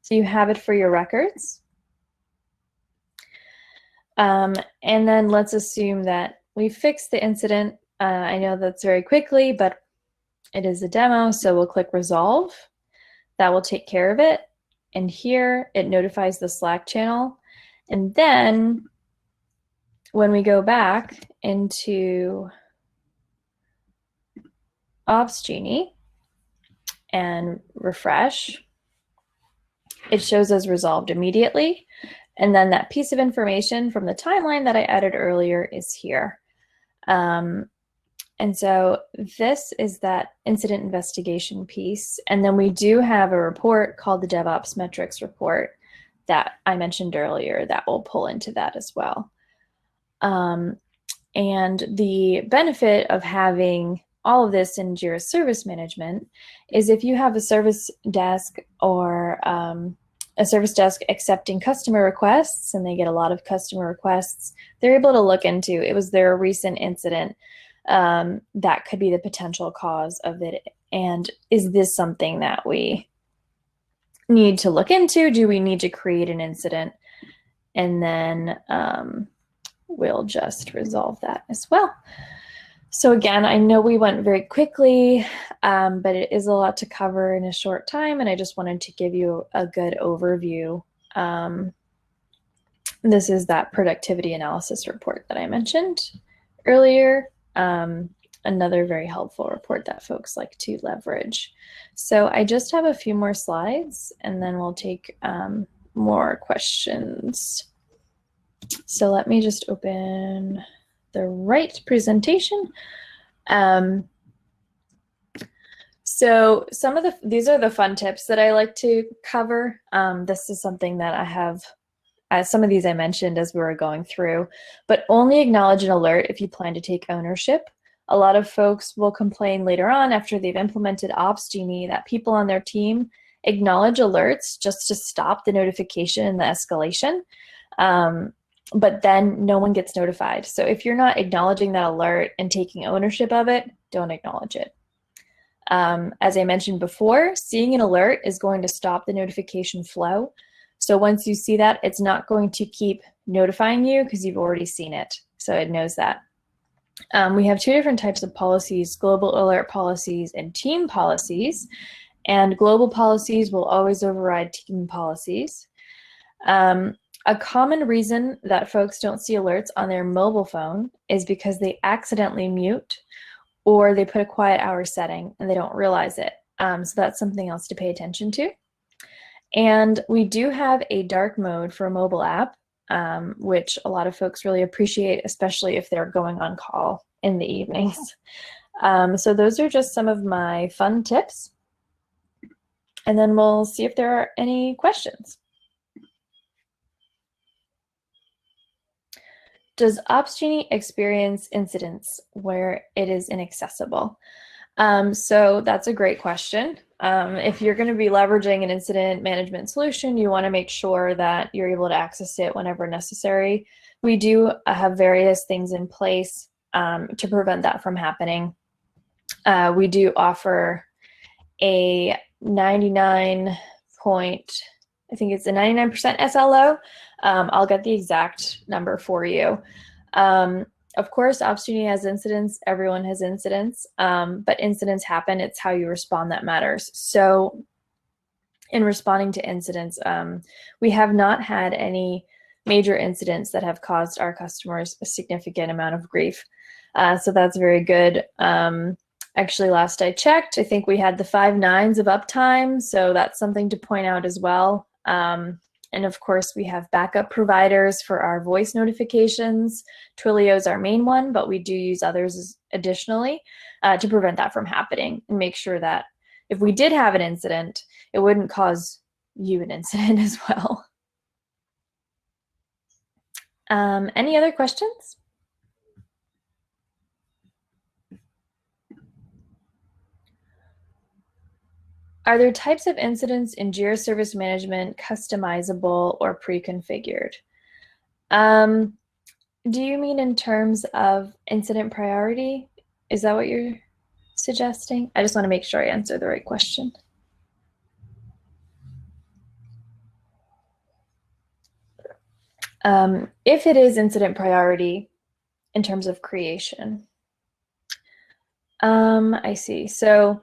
so you have it for your records. And then let's assume that we fixed the incident. I know that's very quickly, but it is a demo, so we'll click resolve. That will take care of it. And here it notifies the Slack channel. And then when we go back into Opsgenie and refresh, it shows as resolved immediately. And then that piece of information from the timeline that I added earlier is here. And so this is that incident investigation piece. And then we do have a report called the DevOps metrics report that I mentioned earlier that will pull into that as well. And the benefit of having all of this in Jira Service Management is if you have a service desk or a service desk accepting customer requests, and they get a lot of customer requests, they're able to look into, it was there a recent incident that could be the potential cause of it, and is this something that we need to look into? Do we need to create an incident? And then we'll just resolve that as well. So again, I know we went very quickly, but it is a lot to cover in a short time, and I just wanted to give you a good overview. This is that productivity analysis report that I mentioned earlier. Another very helpful report that folks like to leverage. So I just have a few more slides, and then we'll take more questions. So let me just open the right presentation. So these are the fun tips that I like to cover. This is something that I have, some of these I mentioned as we were going through, but only acknowledge an alert if you plan to take ownership. A lot of folks will complain later on after they've implemented Opsgenie that people on their team acknowledge alerts just to stop the notification and the escalation. But then no one gets notified. So if you're not acknowledging that alert and taking ownership of it, don't acknowledge it. As I mentioned before, seeing an alert is going to stop the notification flow. So once you see that, it's not going to keep notifying you because you've already seen it. So it knows that. We have two different types of policies, global alert policies and team policies. And global policies will always override team policies. A common reason that folks don't see alerts on their mobile phone is because they accidentally mute or they put a quiet hour setting and they don't realize it. So that's something else to pay attention to. And we do have a dark mode for a mobile app, which a lot of folks really appreciate, especially if they're going on call in the evenings. So those are just some of my fun tips. And then we'll see if there are any questions. Does Opsgenie experience incidents where it is inaccessible? So that's a great question. If you're going to be leveraging an incident management solution, you want to make sure that you're able to access it whenever necessary. We do have various things in place to prevent that from happening. We do offer a 99% SLO. I'll get the exact number for you. Of course, Opsgenie has incidents. Everyone has incidents, but incidents happen. It's how you respond that matters. So in responding to incidents, we have not had any major incidents that have caused our customers a significant amount of grief. So that's very good. Actually, last I checked, I think we had the 5 nines of uptime. So that's something to point out as well. And of course, we have backup providers for our voice notifications. Twilio is our main one, but we do use others additionally to prevent that from happening and make sure that if we did have an incident, it wouldn't cause you an incident as well. Any other questions? Are there types of incidents in Jira Service Management customizable or pre-configured? Do you mean in terms of incident priority? Is that what you're suggesting? I just want to make sure I answer the right question. If it is incident priority in terms of creation, I see. So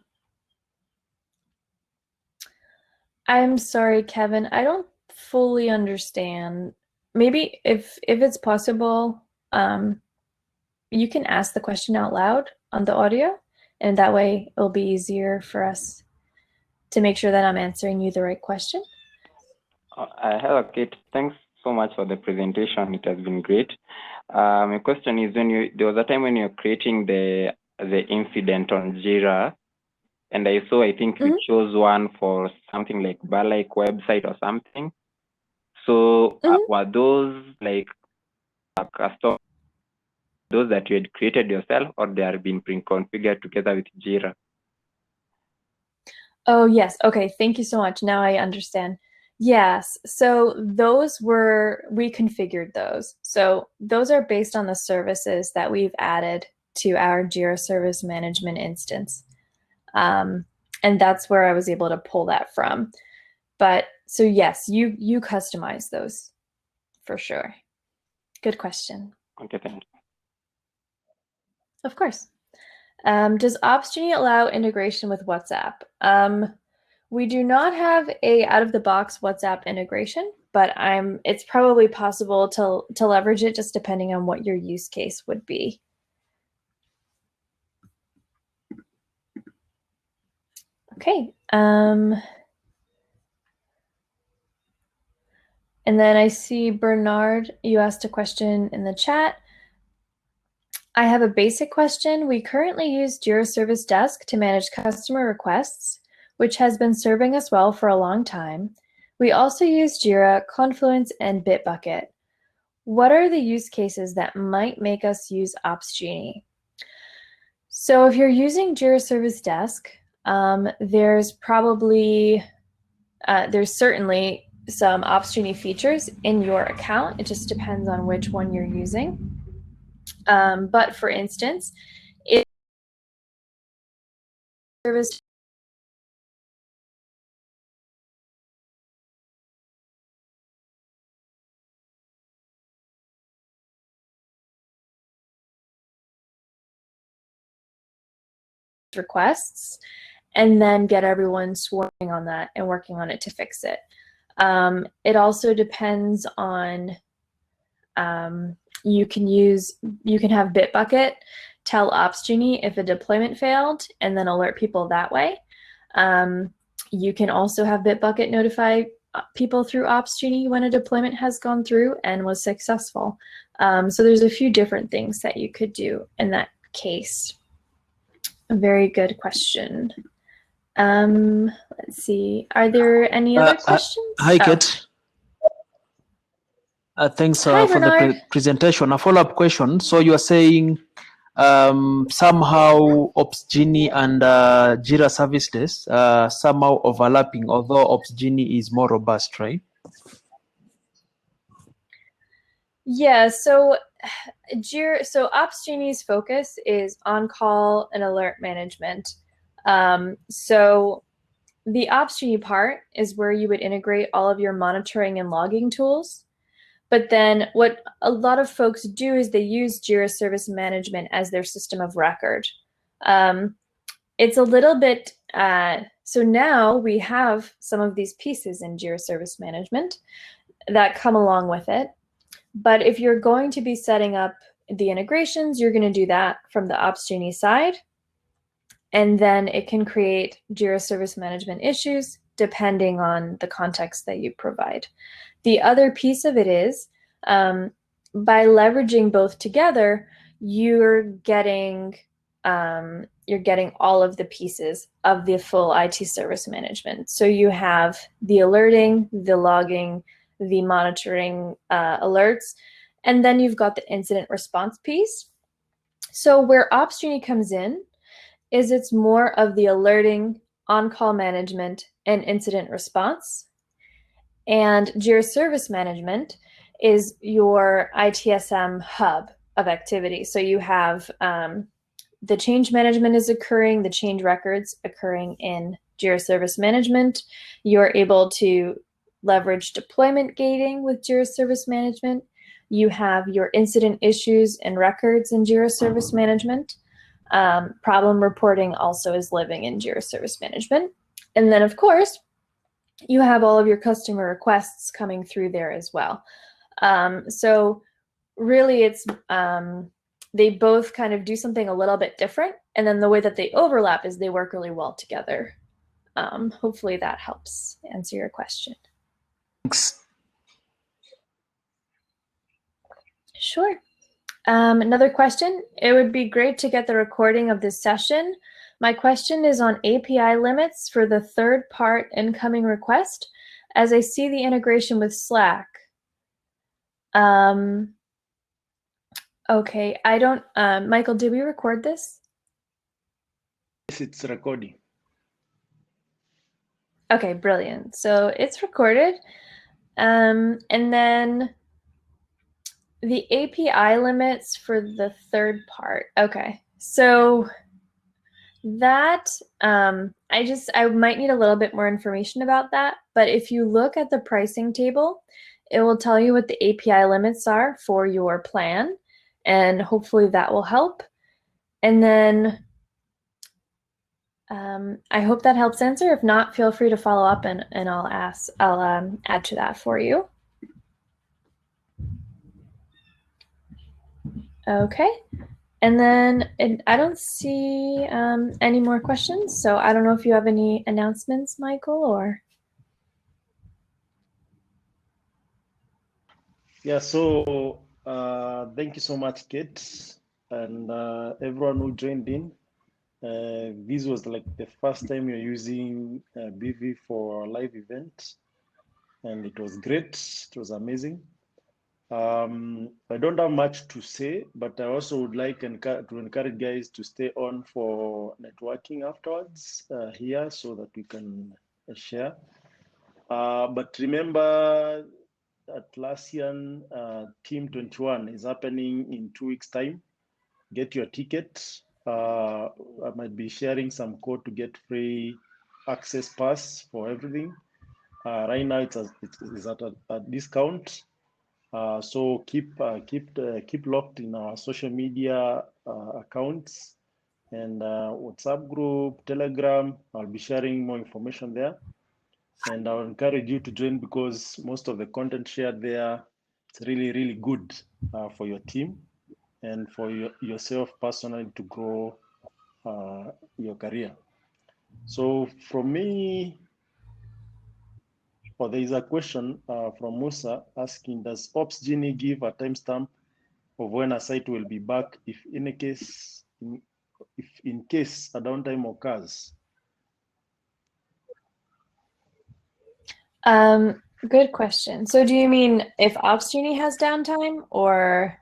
I'm sorry, Kevin, I don't fully understand. Maybe if it's possible, you can ask the question out loud on the audio, and that way it'll be easier for us to make sure that I'm answering you the right question.
Hello, Kate. Thanks so much for the presentation. It has been great. My question is, there was a time when you're creating the incident on Jira, and I think you chose one for something like Balike website or something. So were those like custom, those that you had created yourself, or they are being pre-configured together with Jira?
Oh, yes. Okay. Thank you so much. Now I understand. Yes. So we configured those. So those are based on the services that we've added to our Jira Service Management instance. And that's where I was able to pull that from. But so yes, you customize those for sure. Good question.
Okay, thank you.
Of course. Does Opsgenie allow integration with WhatsApp? We do not have a out-of-the-box WhatsApp integration, but it's probably possible to leverage it just depending on what your use case would be. Okay. And then I see Bernard, you asked a question in the chat. I have a basic question. We currently use Jira Service Desk to manage customer requests, which has been serving us well for a long time. We also use Jira, Confluence, and Bitbucket. What are the use cases that might make us use Opsgenie? So if you're using Jira Service Desk, there's certainly some Opsgenie features in your account. It just depends on which one you're using. But for instance, if service requests, and then get everyone swarming on that and working on it to fix it. It also depends on, you can have Bitbucket tell Opsgenie if a deployment failed and then alert people that way. You can also have Bitbucket notify people through Opsgenie when a deployment has gone through and was successful. So there's a few different things that you could do in that case. A very good question. Let's see. Are there any other questions?
Hi, Kate. Thanks
Hi,
for the presentation. A follow-up question. So you are saying somehow Opsgenie and Jira Service Desk somehow overlapping, although Opsgenie is more robust, right?
Yeah. So Opsgenie's focus is on-call and alert management. So the Opsgenie part is where you would integrate all of your monitoring and logging tools. But then what a lot of folks do is they use Jira Service Management as their system of record. It's a little bit, so now we have some of these pieces in Jira Service Management that come along with it. But if you're going to be setting up the integrations, you're going to do that from the Opsgenie side. And then it can create Jira Service Management issues depending on the context that you provide. The other piece of it is, by leveraging both together, you're getting all of the pieces of the full IT service management. So you have the alerting, the logging, the monitoring alerts, and then you've got the incident response piece. So where Opsgenie comes in is it's more of the alerting, on-call management, and incident response. And Jira Service Management is your ITSM hub of activity. So you have the change management is occurring, the change records occurring in Jira Service Management. You're able to leverage deployment gating with Jira Service Management. You have your incident issues and records in Jira Service Management. Problem reporting also is living in Jira Service Management. And then, of course, you have all of your customer requests coming through there as well. So really it's, they both kind of do something a little bit different. And then the way that they overlap is they work really well together. Hopefully that helps answer your question.
Thanks.
Sure. Another question. It would be great to get the recording of this session. My question is on API limits for the third part incoming request, as I see the integration with Slack. Okay, I don't, Michael, did we record this?
Yes, it's recording.
Okay, brilliant. So it's recorded. And then the API limits for the third part. Okay, so that, I might need a little bit more information about that, but if you look at the pricing table, it will tell you what the API limits are for your plan, and hopefully that will help. And then I hope that helps answer. If not, feel free to follow up and I'll add to that for you. Okay. And then I don't see any more questions. So I don't know if you have any announcements, Michael, or.
Yeah, so thank you so much, Kate, and everyone who joined in. This was like the first time you're using BV for a live event, and it was great. It was amazing. I don't have much to say, but I also would like to encourage guys to stay on for networking afterwards here so that we can share. But remember, Atlassian Team 21 is happening in 2 weeks' time. Get your ticket. I might be sharing some code to get free access pass for everything. Right now, it's at a discount. So keep locked in our social media accounts and WhatsApp group, Telegram. I'll be sharing more information there. And I'll encourage you to join because most of the content shared there, it's really, really good for your team and for yourself personally to grow your career. So from me, there is a question from Musa asking, does Opsgenie give a timestamp of when a site will be back if in case a downtime occurs?
Good question. So do you mean if Opsgenie has downtime, or?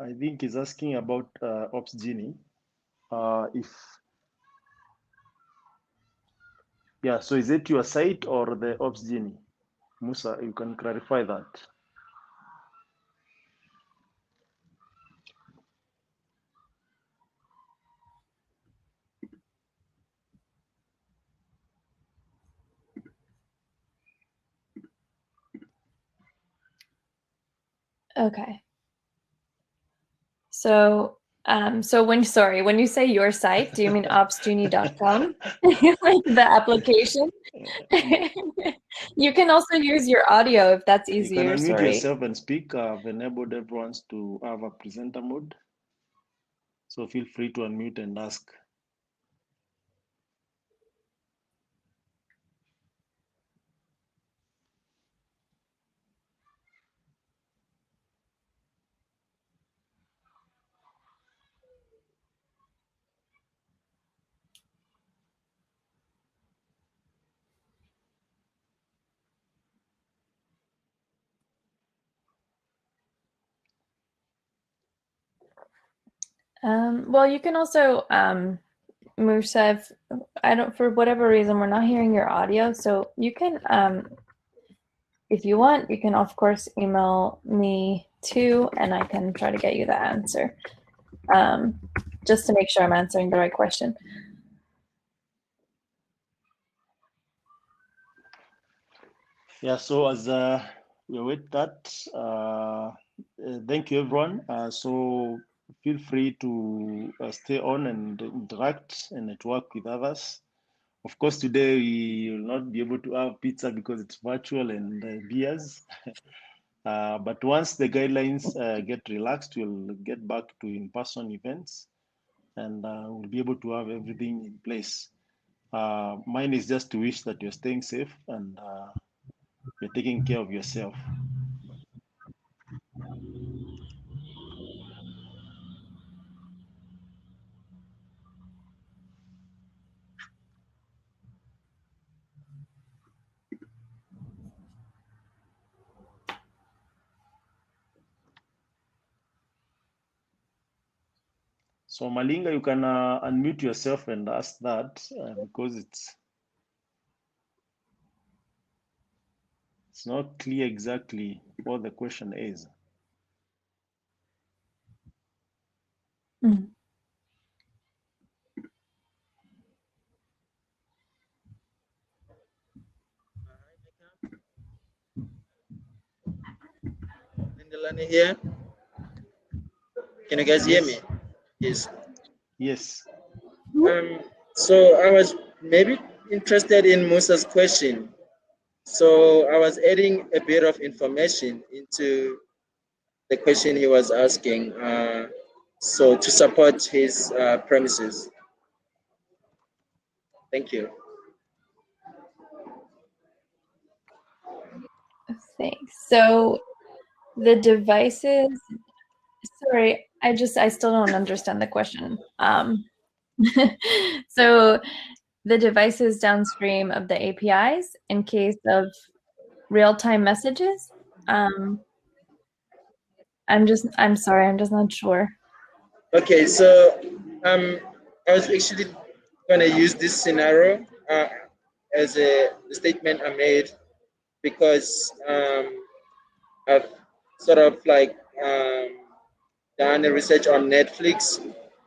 I think he's asking about Opsgenie. So is it your site or the Opsgenie? Musa, you can clarify that.
Okay. So, when you say your site, do you mean opsgenie.com? Like the application? You can also use your audio if that's easier.
You can unmute
Sorry.
yourself and speak. I've enabled everyone to have a presenter mode. So feel free to unmute and ask.
Well, you can also, Musa, for whatever reason, we're not hearing your audio. So you can, if you want, you can of course email me too, and I can try to get you the answer, just to make sure I'm answering the right question.
Yeah, so as we await that, thank you everyone. So feel free to stay on and interact and network with others. Of course, today we will not be able to have pizza because it's virtual and beers. But once the guidelines get relaxed, we'll get back to in-person events and we'll be able to have everything in place. Mine is just to wish that you're staying safe and you're taking care of yourself. So Malinga, you can unmute yourself and ask that because it's not clear exactly what the question is.
Mhm.
Lindelani here. Can you guys hear me? Yes.
Yes.
So I was maybe interested in Musa's question. So I was adding a bit of information into the question he was asking. So to support his premises. Thank you.
Thanks. So the devices, sorry, I still don't understand the question. So the devices downstream of the APIs in case of real-time messages. I'm sorry, I'm just not sure.
Okay, so I was actually going to use this scenario as a statement I made because I've sort of like done a research on Netflix,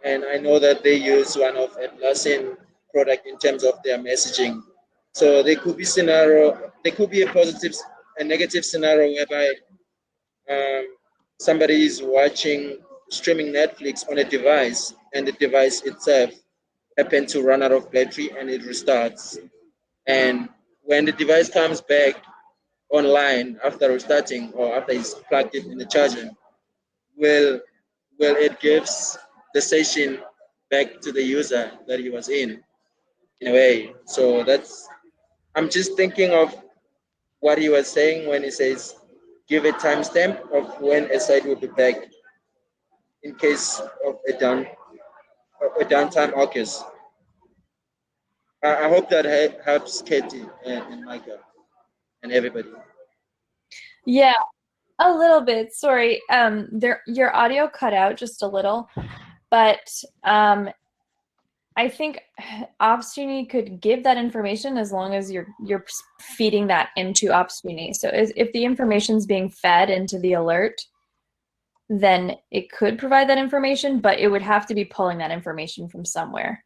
and I know that they use one of Atlassian product in terms of their messaging. So there could be a positive, a negative scenario whereby somebody is streaming Netflix on a device, and the device itself happened to run out of battery and it restarts. And when the device comes back online after restarting or after it's plugged it in the charger, will it gives the session back to the user that he was in a way. So I'm just thinking of what he was saying when he says give a timestamp of when a site will be back in case of a downtime occurs. I hope that helps Katie and Micah and everybody.
Yeah, a little bit. Sorry. Your audio cut out just a little, but I think Opsgenie could give that information as long as you're feeding that into Opsgenie. So if the information's being fed into the alert, then it could provide that information, but it would have to be pulling that information from somewhere.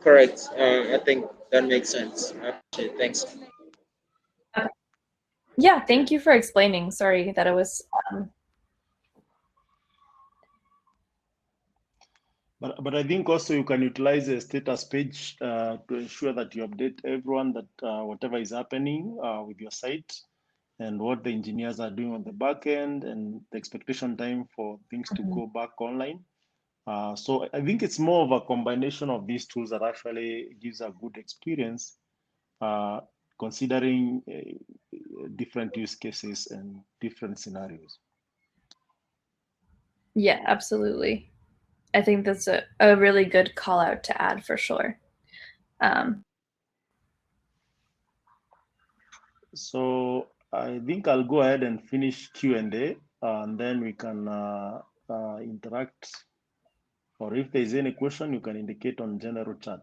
Correct. I think that makes sense. Okay, thanks.
Yeah, thank you for explaining. Sorry that it was.
But I think also you can utilize a status page to ensure that you update everyone that whatever is happening with your site and what the engineers are doing on the back end and the expectation time for things to go back online. So I think it's more of a combination of these tools that actually gives a good experience considering different use cases and different scenarios.
Yeah, absolutely. I think that's a really good call out to add for sure.
So I think I'll go ahead and finish Q&A and then we can interact. Or if there's any question, you can indicate on general chat.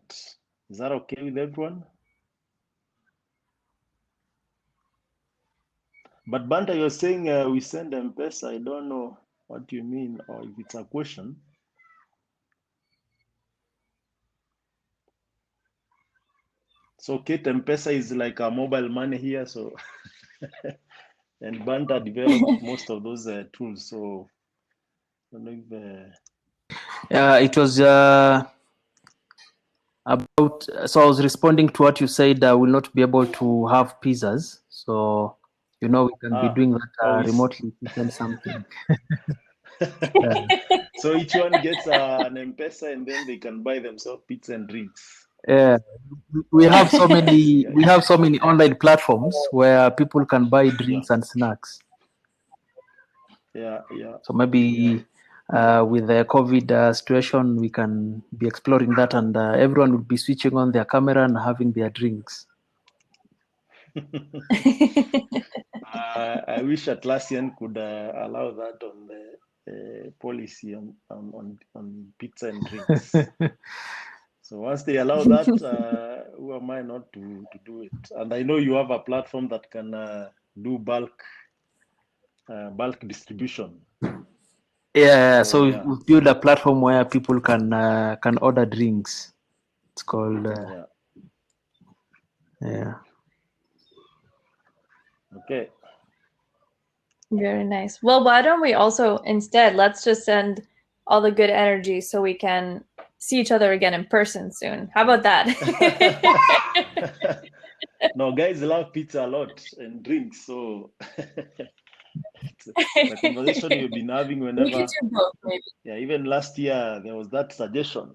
Is that okay with everyone? But Banta, you're saying we send M-Pesa. I don't know what you mean or if it's a question. So Kate, M-Pesa is like a mobile money here. So and Banta developed most of those tools. So I don't know if,
It was about, so I was responding to what you said. I will not be able to have pizzas. So, we can be doing that remotely to send something.
So each one gets an M-Pesa, and then they can buy themselves pizza and drinks.
Yeah, we have so many.
Yes,
We have so many online platforms where people can buy drinks and snacks.
yeah.
So maybe with the COVID situation, we can be exploring that, and everyone will be switching on their camera and having their drinks.
I wish Atlassian could allow that on the policy on pizza and drinks. So once they allow that, who am I not to do it? And I know you have a platform that can do bulk distribution.
Yeah, so
yeah.
we've built a platform where people can order drinks. It's called yeah.
Okay.
Very nice. Well, why don't we also instead let's just send all the good energy so we can see each other again in person soon. How about that?
No, guys love pizza a lot and drinks, so it's a conversation we've been having whenever.
We can do both, maybe.
Yeah, even last year there was that suggestion,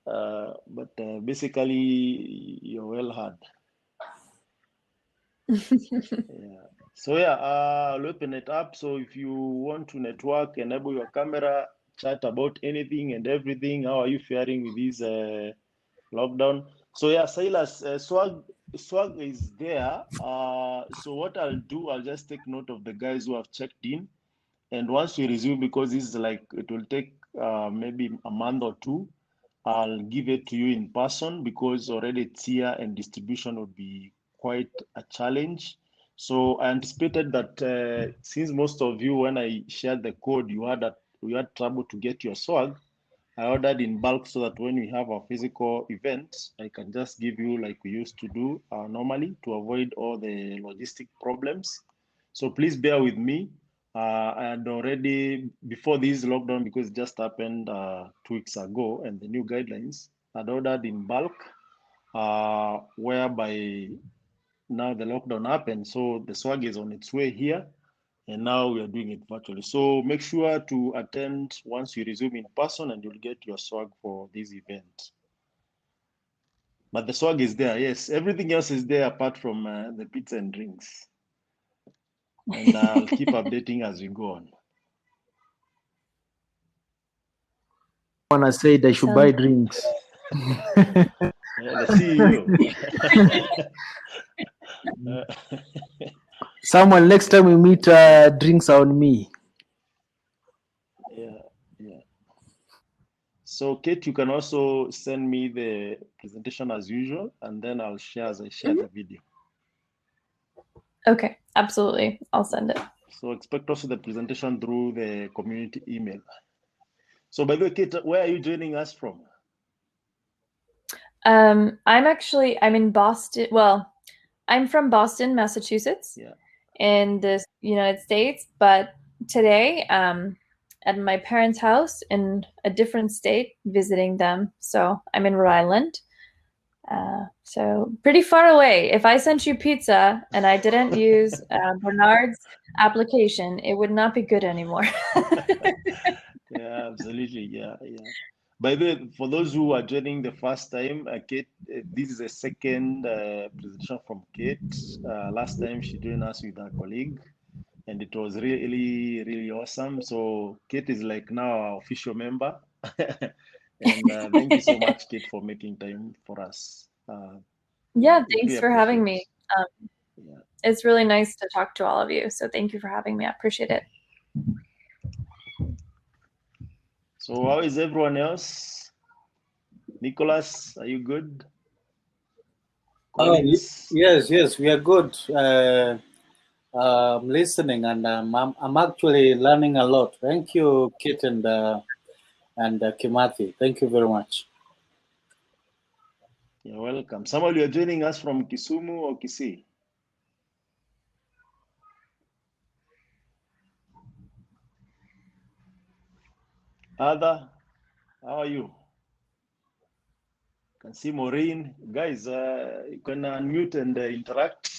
but basically you're well had. Yeah. So yeah, I'll open it up. So if you want to network, enable your camera, chat about anything and everything. How are you faring with this lockdown? So yeah, Silas, swag is there. So what I'll do, I'll just take note of the guys who have checked in, and once we resume, because this is like it will take maybe a month or two, I'll give it to you in person because already it's here and distribution would be quite a challenge. So I anticipated that since most of you, when I shared the code, you had trouble to get your swag. I ordered in bulk so that when we have a physical event, I can just give you like we used to do normally to avoid all the logistic problems. So please bear with me. I had already, before this lockdown, because it just happened 2 weeks ago, and the new guidelines, I'd ordered in bulk, whereby now the lockdown happened. So the swag is on its way here, and now we are doing it virtually. So make sure to attend once you resume in person, and you'll get your swag for this event. But the swag is there, yes. Everything else is there apart from the pizza and drinks. And I'll keep updating as we go on.
Someone has said they should buy drinks.
Yeah, the CEO.
Someone, next time we meet, drinks are on me.
Yeah. So Kate, you can also send me the presentation as usual, and then I'll share as I share the video.
Okay, absolutely. I'll send it.
So expect also the presentation through the community email. So by the way, Kate, where are you joining us from?
I'm in Boston. Well, I'm from Boston, Massachusetts, in the United States. But today, at my parents' house in a different state, visiting them. So I'm in Rhode Island. So pretty far away. If I sent you pizza and I didn't use Bernard's application, it would not be good anymore.
Yeah, absolutely. Yeah. By the way, for those who are joining the first time, Kate, this is a second presentation from Kate. Last time she joined us with her colleague, and it was really, really awesome. So Kate is like now our official member. And thank you so much, Kate, for making time for us.
Yeah, thanks for having me.
Yeah.
It's really nice to talk to all of you. So thank you for having me. I appreciate it.
So how is everyone else? Nicholas, are you good?
Yes, we are good. Listening, and I'm actually learning a lot. Thank you, Kit and Kimathi. Thank you very much.
You're welcome. Samuel, you're joining us from Kisumu or Kisii? Ada, how are you? Can see Maureen. Guys, you can unmute and interact.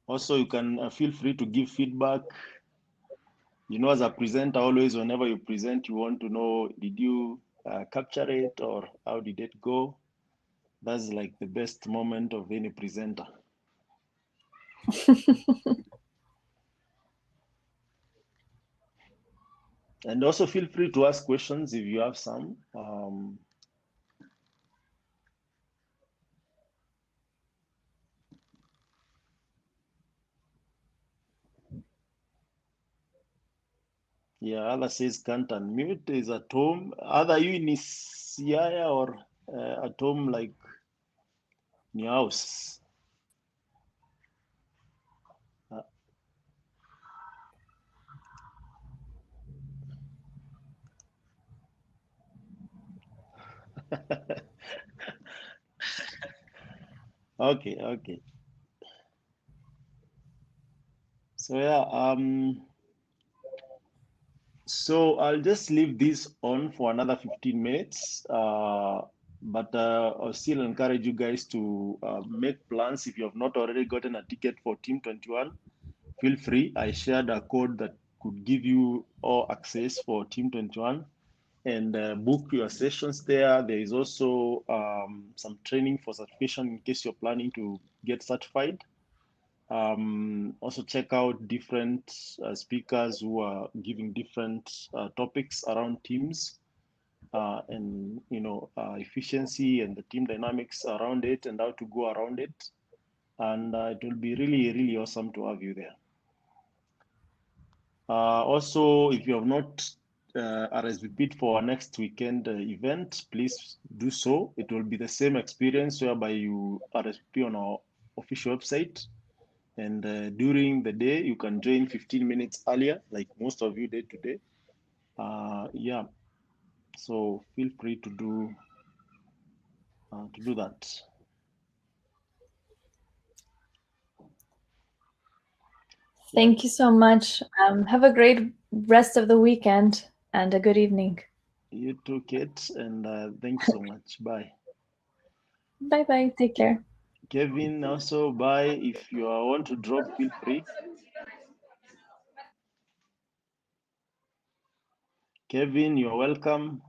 Also, you can feel free to give feedback. You know, as a presenter, always whenever you present, you want to know, did you capture it or how did it go? That's like the best moment of any presenter. And also feel free to ask questions if you have some. Yeah, Ala says can't unmute, is at home. Are you in Siaya or at home, like in your house? Okay, okay. So yeah, so I'll just leave this on for another 15 minutes. But I'll still encourage you guys to make plans. If you have not already gotten a ticket for Team 21, feel free. I shared a code that could give you all access for Team 21 and book your sessions there. There is also some training for certification in case you're planning to get certified. Also check out different speakers who are giving different topics around teams and efficiency and the team dynamics around it and how to go around it. And it will be really, really awesome to have you there. Also, if you have not RSVP'd for our next weekend event, please do so. It will be the same experience whereby you RSVP on our official website. And during the day, you can join 15 minutes earlier, like most of you did today. Yeah, so feel free to do that.
Thank you so much. Have a great rest of the weekend and a good evening.
You too, Kate, and thanks so much. Bye.
Bye-bye. Take care.
Kevin, also bye. If you want to drop, feel free. Kevin, you're welcome.